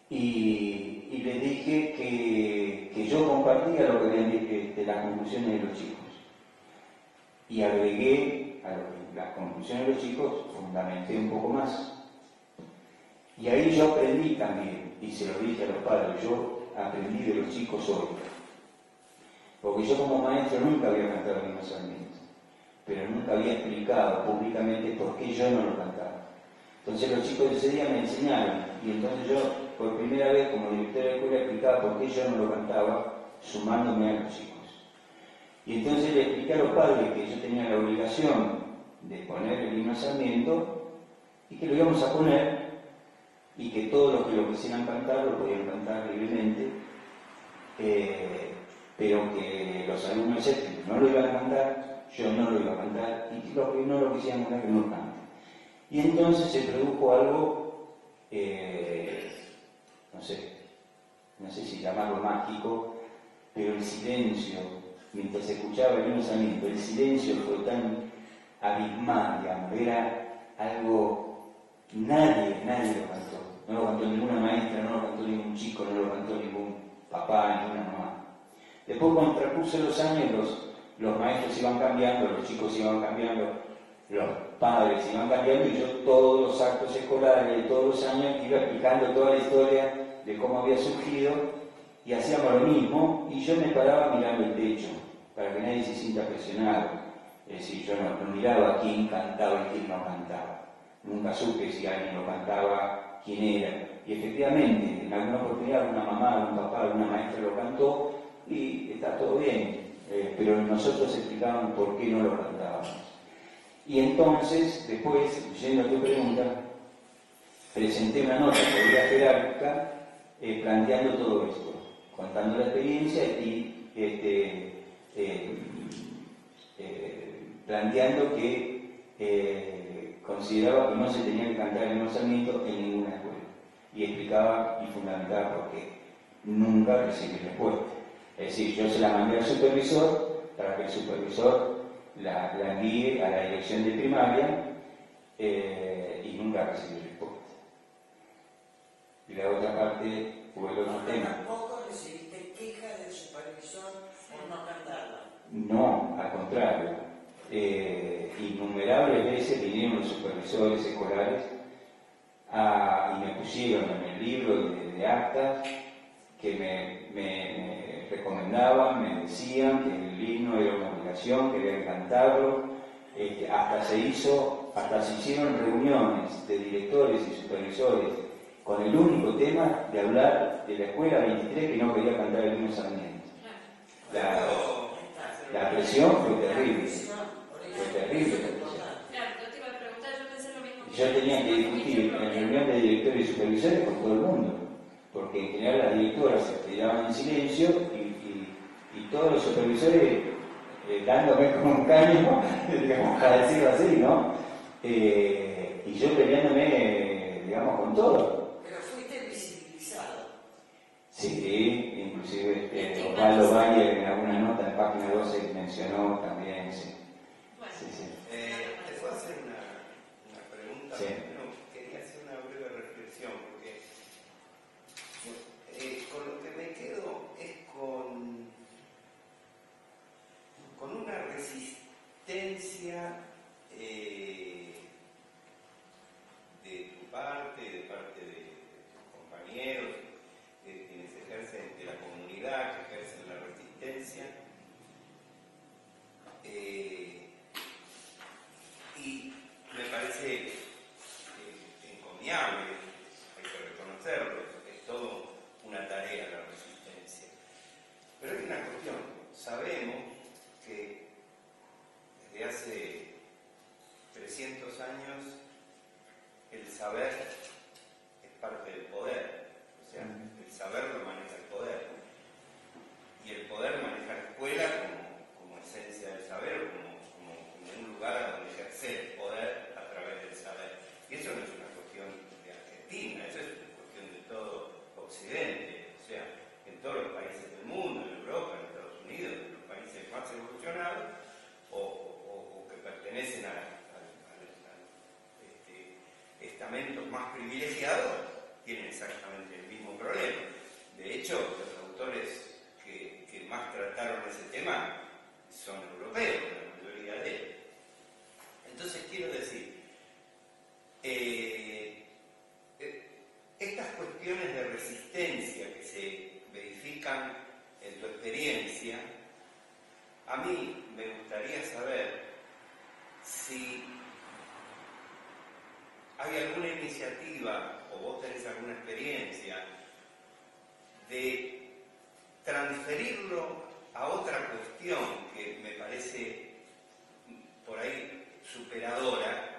y les dije que yo compartía lo que habían dicho, las conclusiones de los chicos. Y agregué a las conclusiones de los chicos, fundamenté un poco más. Y ahí yo aprendí también, y se lo dije a los padres, yo aprendí de los chicos hoy. Porque yo como maestro nunca había cantado el himno Sarmiento, pero nunca había explicado públicamente por qué yo no lo cantaba. Entonces los chicos de ese día me enseñaron, y entonces yo por primera vez como director de la escuela explicaba por qué yo no lo cantaba, sumándome a los chicos. Y entonces le expliqué a los padres que yo tenía la obligación de poner el himno Sarmiento y que lo íbamos a poner y que todos los que lo quisieran cantar lo podían cantar libremente, pero que los alumnos séptimos no lo iban a cantar, yo no lo iba a cantar y los que no lo quisieran cantar que no lo canten. Y entonces se produjo algo, no sé si llamarlo mágico, pero el silencio, mientras se escuchaba el himno Sarmiento, el silencio fue tan abismal, digamos, era algo, nadie lo cantó. No lo cantó ninguna maestra, no lo cantó ningún chico, no lo cantó ningún papá, ninguna mamá. Después, con el transcurso de los años, los maestros iban cambiando, los chicos iban cambiando, los padres iban cambiando, y yo todos los actos escolares de todos los años iba explicando toda la historia de cómo había surgido, y hacíamos lo mismo, y yo me paraba mirando el techo, para que nadie se sienta presionado. Es decir, yo no miraba a quién cantaba y quién no cantaba. Nunca supe si alguien lo cantaba, quién era. Y efectivamente, en alguna oportunidad, una mamá, un papá, una maestra lo cantó, y está todo bien. Pero nosotros explicábamos por qué no lo cantábamos. Y entonces, después, yendo a tu pregunta, presenté una nota por vía jerárquica planteando todo esto, contando la experiencia y planteando que consideraba que no se tenía que cantar el himno Sarmiento en ninguna escuela. Y explicaba y fundamentaba por qué. Nunca recibí respuesta. Es decir, yo se la mandé al supervisor para que el supervisor la envíe a la dirección de primaria y nunca recibí respuesta. Y la otra parte fue el otro tema. ¿Tampoco recibiste queja del supervisor por no cantarla? No, al contrario. Innumerables veces vinieron los supervisores escolares y me pusieron en el libro de actas que me recomendaban, me decían que el himno era una obligación, que había que cantarlo. Hasta se hicieron reuniones de directores y supervisores con el único tema de hablar de la escuela 23 que no quería cantar el himno Sarmiento. La presión fue terrible. Fue terrible la presión. supervisores con todo el mundo, porque en general las directoras se quedaban en silencio y todos los supervisores dándome como un caño, digamos, para decirlo así, ¿no? Y yo peleándome, digamos, con todo. Pero fuiste visibilizado. Sí, inclusive Osvaldo Valle en alguna nota en página 12 mencionó también, sí. Bueno, Sí, sí. ¿Te puedo hacer una pregunta? Sí. No, quería hacer una breve reflexión, porque con lo que me quedo es con una resistencia de tu parte, de parte de tus compañeros, de quienes ejercen, de la comunidad que ejercen la resistencia. Y me parece encomiable, hay que reconocerlo, es todo una tarea la resistencia. Pero hay una cuestión, sabemos que desde hace 300 años el saber es parte del poder, o sea, el saber lo maneja el poder, y el poder maneja la escuela como esencia del saber, como un lugar a donde ejercer el poder a través del saber. Y eso no es una cuestión de Argentina, eso es una cuestión de todo Occidente, o sea, en todos los países del mundo, en Europa, en Estados Unidos, en los países más evolucionados o que pertenecen a estamentos más privilegiados, tienen exactamente el mismo problema. De hecho, los autores que más trataron ese tema son europeos, la mayoría de ellos. Entonces quiero decir, estas cuestiones de resistencia que se verifican en tu experiencia, a mí me gustaría saber si hay alguna iniciativa, o vos tenés alguna experiencia, de transferirlo a otra cuestión que me parece por ahí superadora,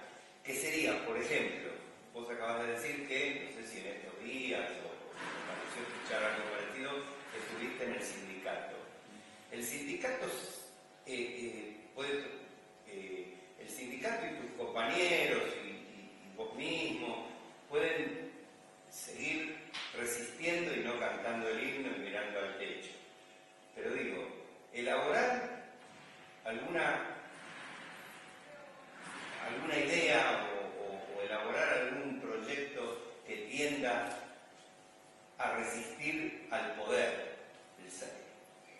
que sería, por ejemplo, vos acabas de decir que, no sé si en estos días o me pareció escuchar algo parecido, estuviste en el sindicato. El sindicato el sindicato y tus compañeros y vos mismo pueden seguir resistiendo y no cantando el himno y mirando al techo. Pero digo, elaborar alguna idea o elaborar algún proyecto que tienda a resistir al poder,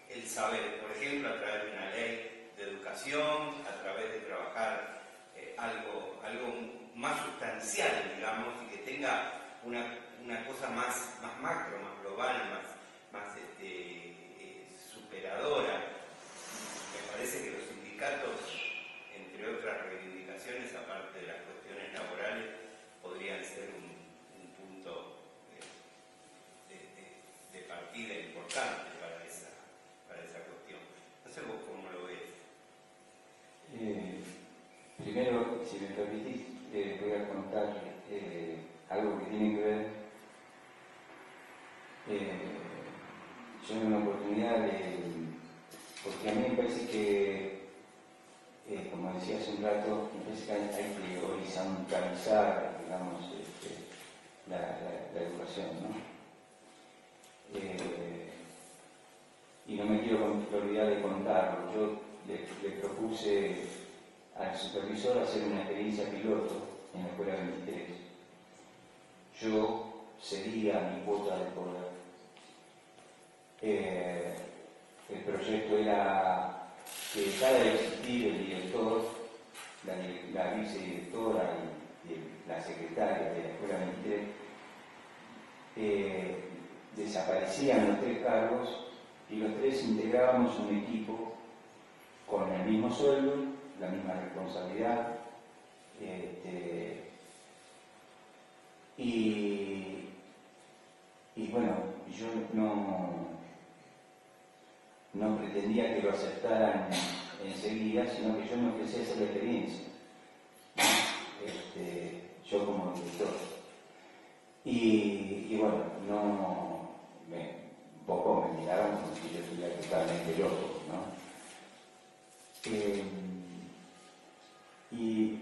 el saber, por ejemplo, a través de una ley de educación, a través de trabajar algo más sustancial, digamos, y que tenga una cosa más macro, más global, más superadora. Me parece que los sindicatos, entre otras reivindicaciones, aparte de las cuestiones laborales, podrían ser un punto de partida importante para esa cuestión. No sé vos cómo lo ves. Primero, si me permitís, voy a contar algo que tiene que ver. Yo en una oportunidad porque a mí me parece que, como decía hace un rato, me parece que hay que horizontalizar, digamos, la educación, ¿no? Y no me quiero olvidar de contarlo. Yo le propuse al supervisor hacer una experiencia piloto en la Escuela 23. Yo cedía mi cuota de poder. El proyecto era que cada vez existir el director, la vicedirectora y la secretaria de la Escuela 23 desaparecían los tres cargos y los tres integrábamos un equipo con el mismo sueldo, la misma responsabilidad, y bueno, yo no pretendía que lo aceptaran enseguida, sino que yo me ofrecía hacer la experiencia, yo como director. Y bueno, un poco me miraron como si yo estuviera totalmente loco, ¿no?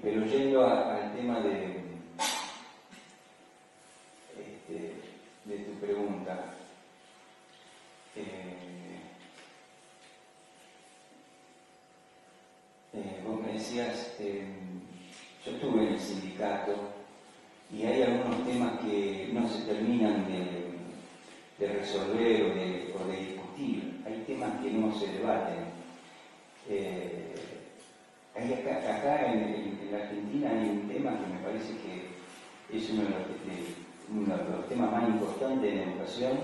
Pero yendo al tema de tu pregunta, vos me decías, yo estuve en el sindicato y hay algunos temas que no se terminan de resolver o de discutir, hay temas que no se debaten. Acá en la Argentina hay un tema que me parece que es uno de los temas más importantes de la educación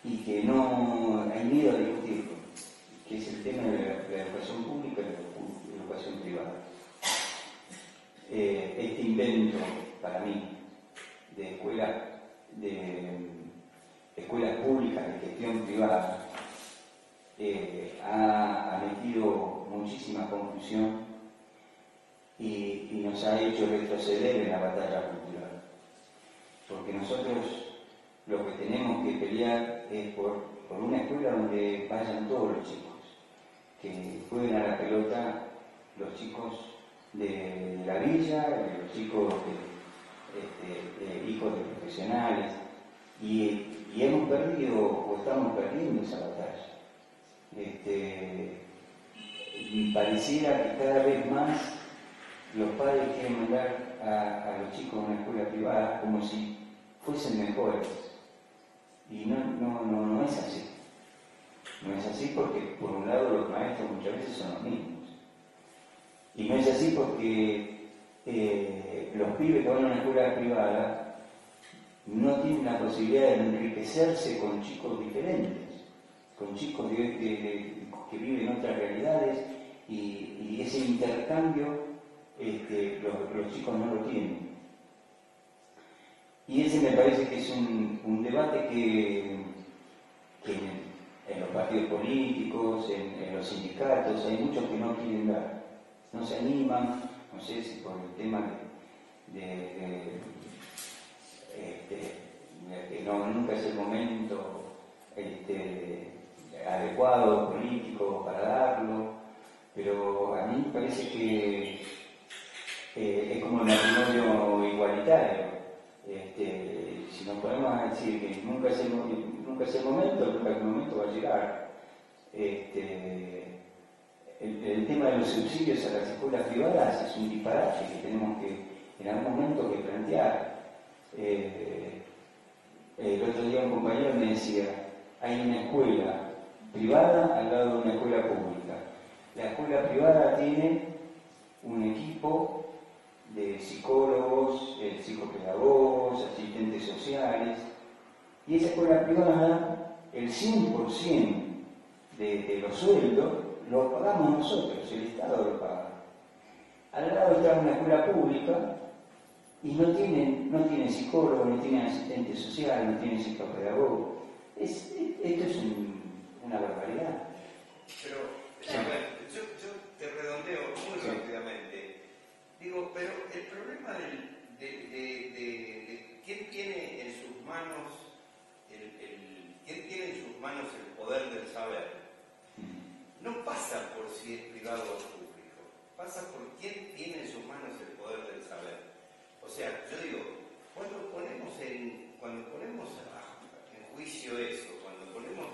y que no hay miedo a discutirlo, que es el tema de la educación pública y la educación privada. Este invento, para mí, de escuelas públicas de gestión privada, ha metido muchísima confusión y nos ha hecho retroceder en la batalla cultural. Porque nosotros lo que tenemos que pelear es por una escuela donde vayan todos los chicos, que jueguen a la pelota los chicos de la villa, los chicos hijos de profesionales, y hemos perdido o estamos perdiendo esa batalla. Y pareciera que cada vez más los padres quieren mandar a los chicos a una escuela privada como si fuesen mejores. Y no es así. No es así porque, por un lado, los maestros muchas veces son los mismos. Y no es así porque los pibes que van a una escuela privada no tienen la posibilidad de enriquecerse con chicos diferentes, con chicos que viven otras realidades y ese intercambio los chicos no lo tienen. Y ese me parece que es un debate que en los partidos políticos, en los sindicatos, hay muchos que no quieren dar, no se animan, no sé si por el tema de que nunca es el momento adecuado político para darlo, pero a mí me parece que es como el matrimonio igualitario. Si nos podemos decir que nunca es el momento va a llegar. El tema de los subsidios a las escuelas privadas es un disparate que tenemos que en algún momento que plantear. El otro día un compañero me decía, hay una escuela privada al lado de una escuela pública. La escuela privada tiene un equipo de psicólogos, psicopedagogos, asistentes sociales, y esa escuela privada, el 100% de los sueldos lo pagamos nosotros, el Estado lo paga. Al lado está una escuela pública y no tienen psicólogo, no tienen asistente social, no tienen psicopedagogo. Esto es una barbaridad. Pero, yo te redondeo muy rápidamente. Digo, pero el problema de quién tiene en sus manos el poder del saber, no pasa por si es privado o público, pasa por quién tiene en sus manos el poder del saber. O sea, yo digo, cuando ponemos en juicio eso, cuando ponemos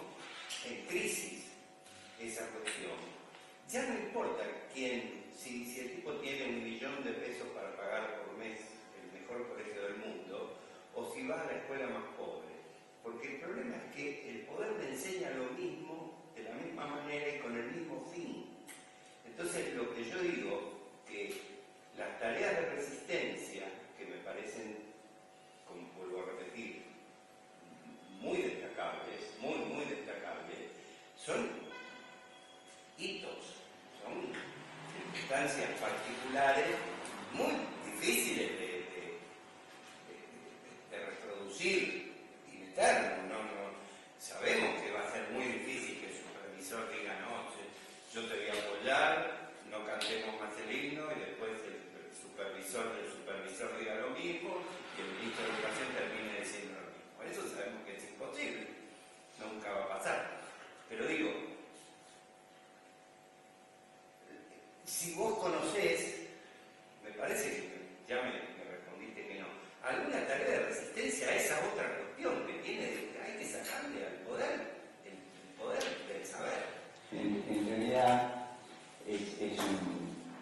en crisis esa cuestión, ya no importa quién, si el tipo tiene $1 millón de pesos para pagar por mes el mejor colegio del mundo, o si va a la escuela más pobre. Porque el problema es que el poder le enseña lo mismo, de la misma manera y con el mismo fin. Entonces, lo que yo digo, que las tareas de resistencia, que me parecen, como vuelvo a repetir, muy destacables, muy destacables, son hitos, son circunstancias particulares muy difíciles de reproducir in eterno. No, sabemos que va a ser realidad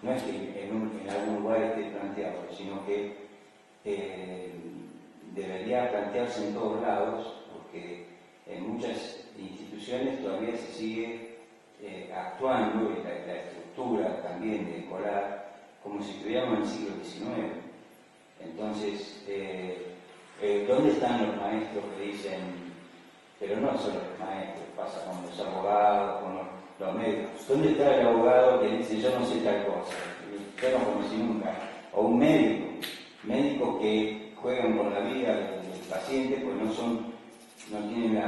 no es que en algún lugar esté planteado, sino que debería plantearse en todos lados, porque en muchas instituciones todavía se sigue actuando, y la estructura también de escolar, como si estuviéramos en el siglo XIX. Entonces, ¿dónde están los maestros que dicen, pero no solo los maestros, pasa con los abogados, con los médicos? ¿Dónde está el abogado que dice, yo no sé tal cosa, yo no conocí nunca? O un médico, médicos que juegan con la vida del paciente, pues no tienen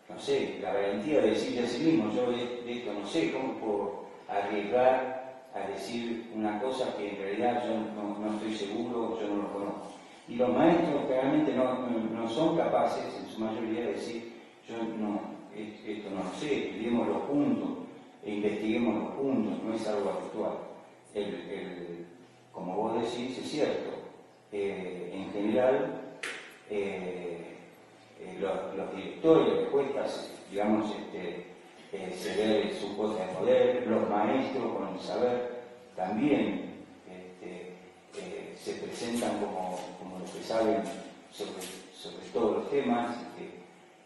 no sé, la valentía de decirle a sí mismo, yo de esto no sé, ¿cómo puedo arriesgar a decir una cosa que en realidad yo no estoy seguro, yo no lo conozco? Y los maestros claramente no son capaces, en su mayoría, de decir, yo esto no lo sé, estudiémoslo juntos e investiguémoslo juntos, no es algo habitual. Como vos decís, es cierto, en general, los directores de escuelas, digamos, se ve su cosa de poder, los maestros con el saber también se presentan como los que saben sobre todos los temas,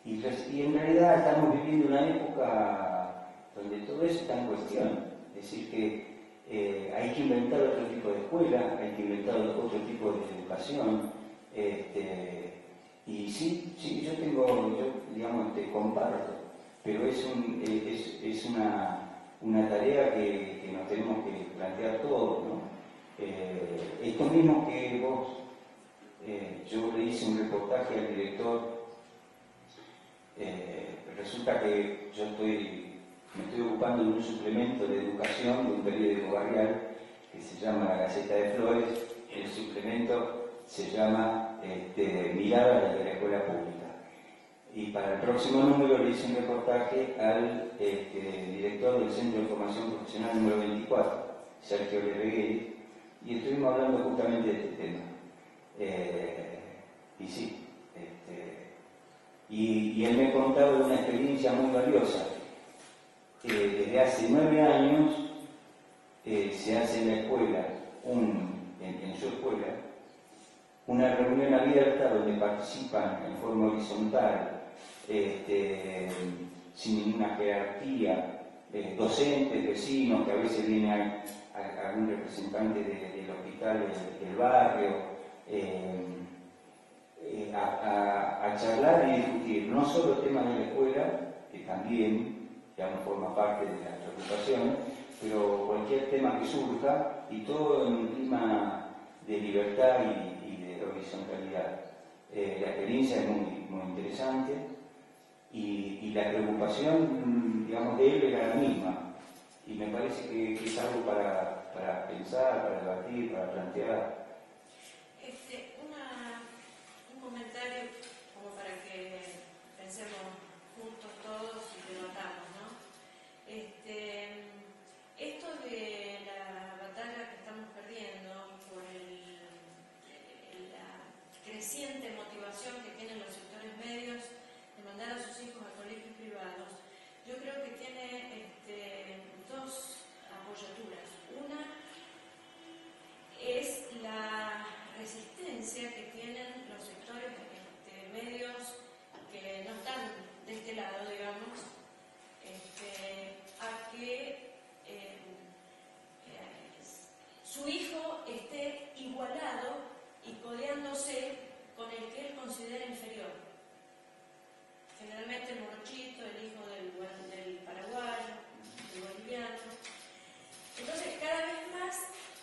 y en realidad estamos viviendo una época donde todo eso está en cuestión, es decir que hay que inventar otro tipo de escuela, hay que inventar otro tipo de educación, y sí, yo digamos, te comparto, pero es una tarea que nos tenemos que plantear todos, ¿no? Esto mismo que vos, yo le hice un reportaje al director, resulta que yo me estoy ocupando de un suplemento de educación de un periódico barrial que se llama La Gaceta de Flores. El suplemento se llama Miradas de la Escuela Pública. Y para el próximo número le hice un reportaje al director del Centro de Formación Profesional número 24, Sergio Levegueri, y estuvimos hablando justamente de este tema. Y sí, y él me contaba de una experiencia muy valiosa. Desde hace 9 años se hace en la escuela, en su escuela, una reunión abierta donde participan en forma horizontal, sin ninguna jerarquía, docentes, vecinos, que a veces viene algún representante del hospital del barrio, a charlar y discutir no solo temas de la escuela, que también forma parte de las preocupaciones, pero cualquier tema que surja, y todo en un clima de libertad y de horizontalidad. La experiencia es muy interesante, y la preocupación, digamos, de él era la misma, y me parece que es algo para pensar, para debatir, para plantear. Un comentario como para que pensemos juntos todos y debatamos, ¿no? Esto de la batalla que estamos perdiendo por la creciente motivación que tienen los sectores medios de mandar a sus hijos a colegios privados, yo creo que tiene dos apoyaturas. Una es la resistencia que tienen los sectores medios que no están de este lado, digamos, a que su hijo esté igualado y codeándose con el que él considera inferior. Generalmente el morochito, el hijo del paraguayo, del boliviano. Entonces, cada vez más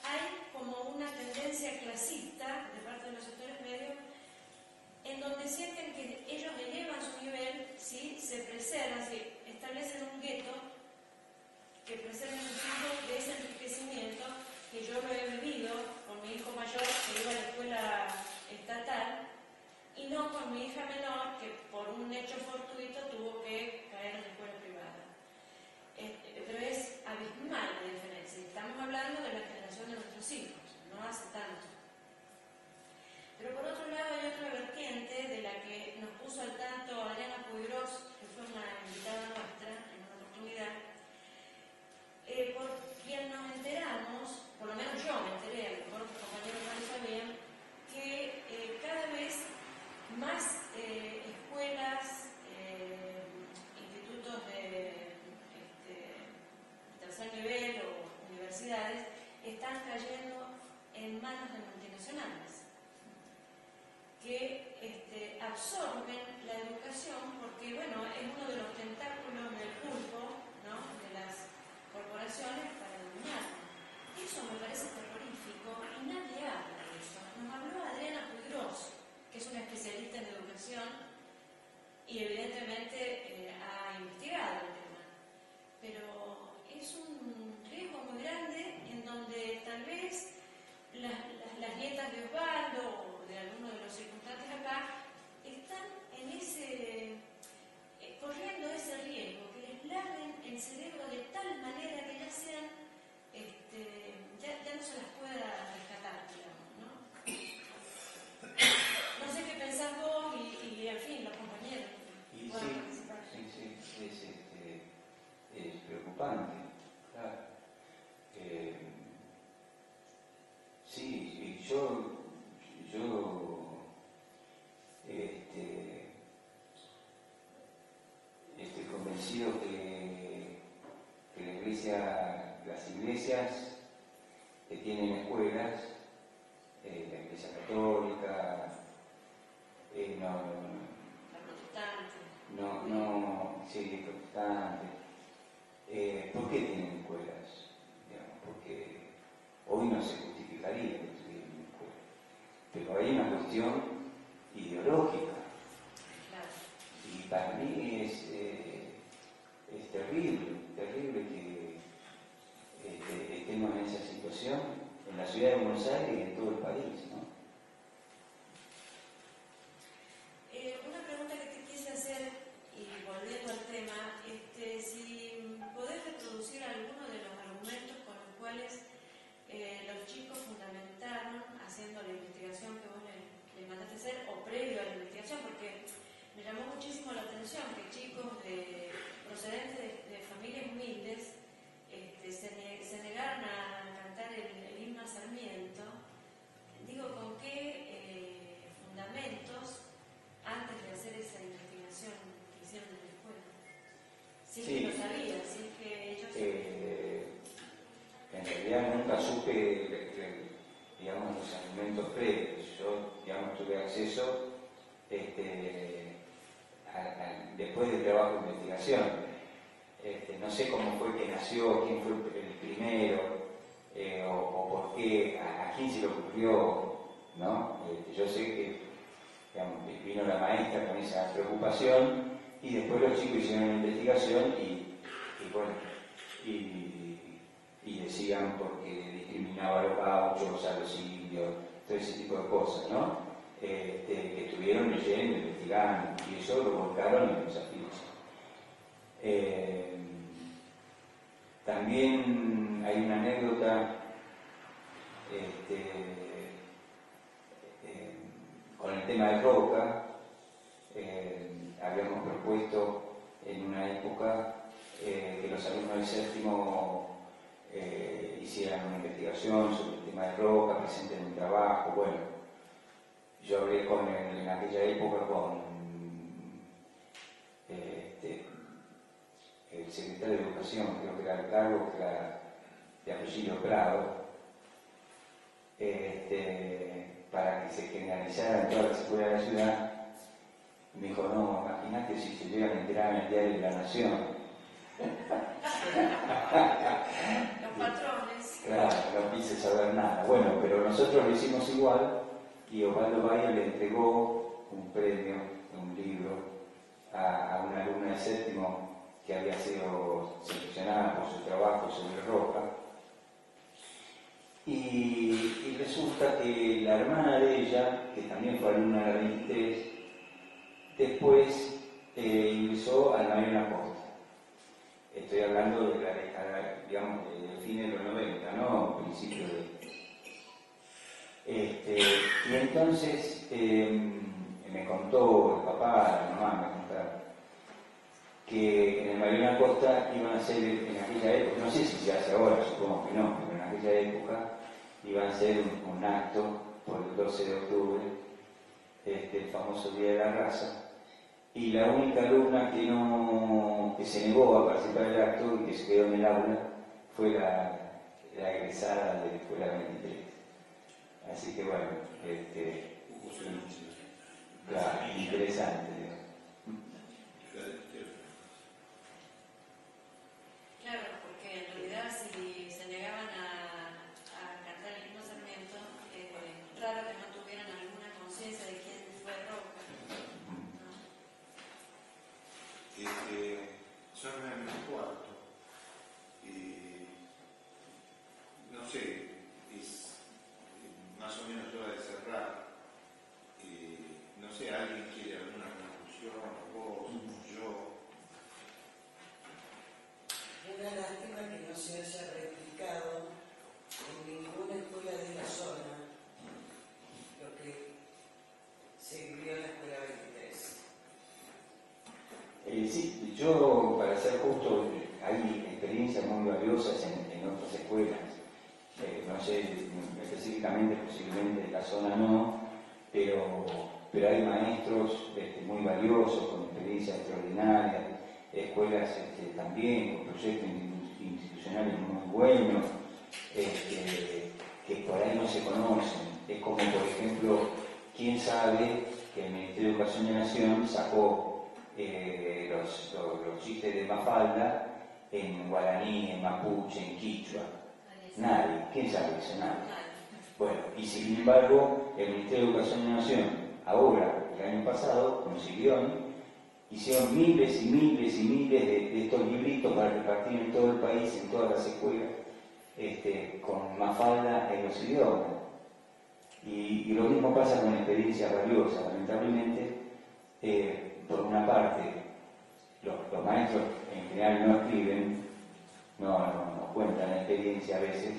hay como una tendencia clasista de parte de los sectores medios, en donde sienten que ellos elevan su nivel si se preservan, si establecen un gueto que preserven sus hijos de ese enriquecimiento que yo lo he vivido con mi hijo mayor que iba a la escuela estatal, y no con mi hija menor que por un hecho fortuito tuvo que caer en la escuela privada. Pero es abismal la diferencia. Estamos hablando de la generación de nuestros hijos, no hace tanto. Pero por otro lado hay otra vertiente de la que nos puso al tanto Adriana Puigros, que fue una invitada nuestra en una oportunidad, convencidos que las iglesias que tienen escuelas, la Iglesia Católica, sí, protestante, ¿por qué tienen escuelas? Digamos, porque hoy no se justificaría que tuvieran una escuela, pero hay una cuestión ideológica. Y para mí es terrible que estemos en esa situación en la ciudad de Buenos Aires y en todo el país, ¿no? Una pregunta que te quise hacer, y volviendo al tema, si podés reproducir alguno de los argumentos con los cuales los chicos fundamentaron haciendo la investigación que vos le mandaste hacer, o previo a la investigación, porque me llamó muchísimo la atención que chicos procedentes de familias humildes se negaron a cantar el himno a Sarmiento. Digo, ¿con qué fundamentos antes de hacer esa investigación que hicieron en la escuela? Si es que lo sabía, si es que ellos... en realidad nunca supe, digamos, los argumentos previos. Yo, digamos, tuve acceso después del trabajo de investigación. No sé cómo fue que nació, quién fue el primero, o por qué, a quién se le ocurrió, ¿no? Yo sé que, digamos, vino la maestra con esa preocupación y después los chicos hicieron una investigación y decían porque discriminaba a los gauchos, a los indios, todo ese tipo de cosas, ¿no? Que estuvieron leyendo, investigando, y eso lo volcaron en los afiches. También hay una anécdota con el tema de Roca. Habíamos propuesto en una época que los alumnos del séptimo hicieran una investigación sobre el tema de Roca, presenten un trabajo. Bueno, yo hablé en aquella época con el secretario de Educación, creo que era el cargo, que era de apellido Prado, para que se generalizara en todas las escuelas de la ciudad. Me dijo, no, imagínate si se llegan a enterar en el diario de La Nación. Los patrones. Claro, no quise saber nada. Bueno, pero nosotros lo hicimos igual y Osvaldo Bayer le entregó un premio, un libro, a una alumna de séptimo que había sido seleccionada por su trabajo sobre Roca. Y resulta que la hermana de ella, que también fue alumna de la 23, después ingresó al Mariano Acosta. Estoy hablando de la década, digamos, del fin de los 90, ¿no? Principio de... y entonces me contó el papá, la mamá me contaron, que en el Mariano Acosta iban a hacer en aquella época, no sé si se hace ahora, supongo que no, pero en aquella época iban a hacer un acto por el 12 de octubre, el famoso Día de la Raza, y la única alumna que se negó a participar del acto y que se quedó en el aula fue la egresada de la Escuela 23. Así que bueno, claro, interesante. Claro, porque en realidad si se negaban a cantar el himno Sarmiento, raro que no tuvieran alguna conciencia de quién fue Roca. Son en el cuarto y no sé, es más o menos hora de cerrar. No sé, ¿alguien quiere alguna conclusión? ¿Vos? ¿Yo? Una lástima que no se haya replicado en ninguna escuela de la zona lo que se vivió en la escuela 23. Sí, yo, para ser justo, hay experiencias muy valiosas en otras escuelas. No sé, específicamente, posiblemente en la zona no, pero hay maestros muy valiosos, con experiencias extraordinarias. escuelas también con proyectos institucionales muy buenos, que por ahí no se conocen. Es como, por ejemplo, quién sabe que el Ministerio de Educación de Nación sacó los chistes de Mafalda en guaraní, en mapuche, en quichua. Nadie. ¿Quién sabe eso? Nadie. Bueno, y sin embargo, el Ministerio de Educación de Nación, ahora, el año pasado, consiguió, hicieron miles y miles y miles de estos libritos para repartir en todo el país, en todas las escuelas, con Mafalda en los idiomas. Y lo mismo pasa con experiencias valiosas. Lamentablemente, por una parte, los maestros en general no escriben, no cuentan la experiencia a veces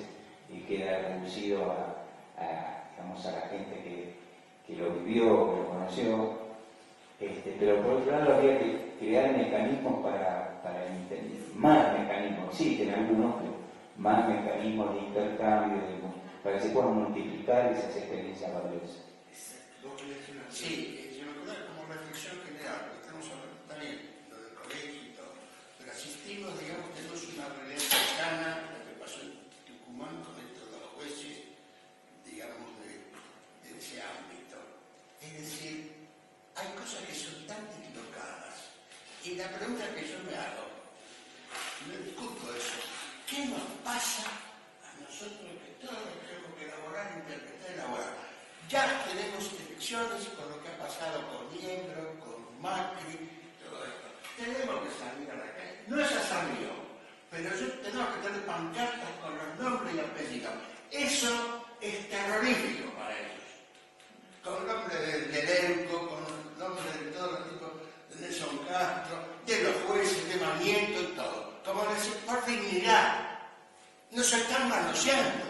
y queda reducido digamos, a la gente que lo vivió, que lo conoció. Pero por otro lado habría que crear mecanismos para entender, más mecanismos, existen algunos, pero más mecanismos de intercambio, para que se puedan multiplicar esas experiencias valiosas. Sí, yo me acuerdo como reflexión general, porque estamos hablando también lo del colegio y todo, pero asistimos, digamos, tenemos una realidad cercana a lo que pasó en Tucumán con esto de los jueces, digamos, de ese ámbito. Es decir, hay cosas que son tan equivocadas. Y la pregunta que yo me hago, me discuto eso, ¿qué nos pasa a nosotros que todos tenemos que elaborar, interpretar, elaborar? Ya tenemos elecciones con lo que ha pasado con Niembro, con Macri, todo esto. Tenemos que salir a la calle. No es asambleo, pero tenemos que tener pancartas con los nombres y apellidos. Eso es terrorífico para ellos. Con el nombre del EUCO, con el nombre de todos los tipos, de Nelson Castro, de los jueces, de Mamiento y todo. Como decir, por dignidad, nos están manoseando.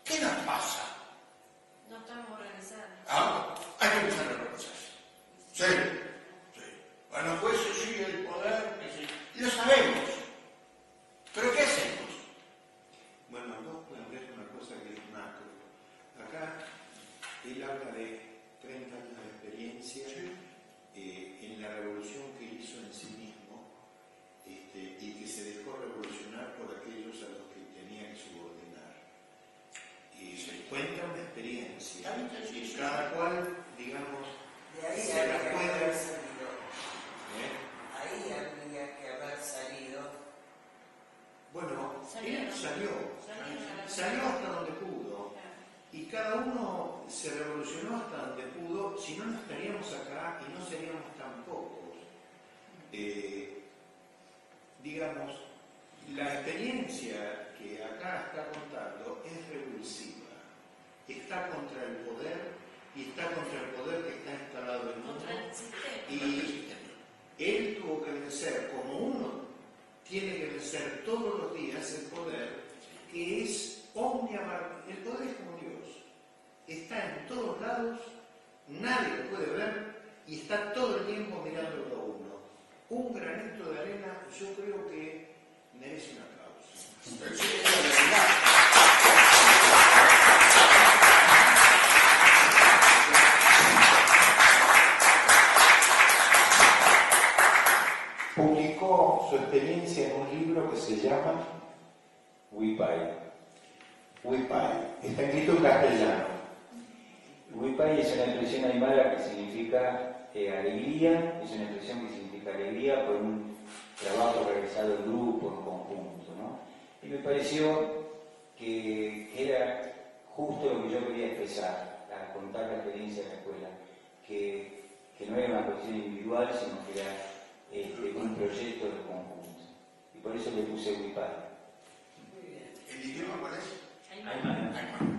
¿Qué nos pasa? No estamos organizados. Hay que empezar a organizarse. Sí. Bueno, los jueces sí, el poder, que sí. Lo sabemos. ¿Pero qué hacemos? Bueno, vos planteas una cosa que es macro. Acá él habla de 30 años de experiencia en la revolución que hizo en sí mismo y que se dejó revolucionar por aquellos a los que tenía que subordinar. Y se cuenta una experiencia. Cada cual, digamos, De ahí se la habría que puede. haber salido. Ahí habría que haber salido. Bueno, Salió, él ¿no? salió hasta donde pudo. Y cada uno se revolucionó hasta donde pudo, si no, no estaríamos acá y no seríamos tan pocos. Digamos, la experiencia que acá está contando es revulsiva. Está contra el poder y está contra el poder que está instalado en el mundo. Contra el sistema. Y él tuvo que vencer, como uno tiene que vencer todos los días el poder, que es omniabarcante. El poder es como Dios. Está en todos lados, nadie lo puede ver y está todo el tiempo mirándolo a uno. Un granito de arena, yo creo que merece un aplauso. Publicó su experiencia en un libro que se llama Huipay. Está escrito en castellano. Huipay es una expresión aymara que significa alegría, es una expresión que significa alegría por un trabajo realizado en grupo, en conjunto, ¿no? Y me pareció que era justo lo que yo quería expresar, al contar la experiencia de la escuela, que no era una cuestión individual, sino que era un proyecto de conjunto. Y por eso le puse Huipay. ¿El idioma cuál es? Aymara. Aymara.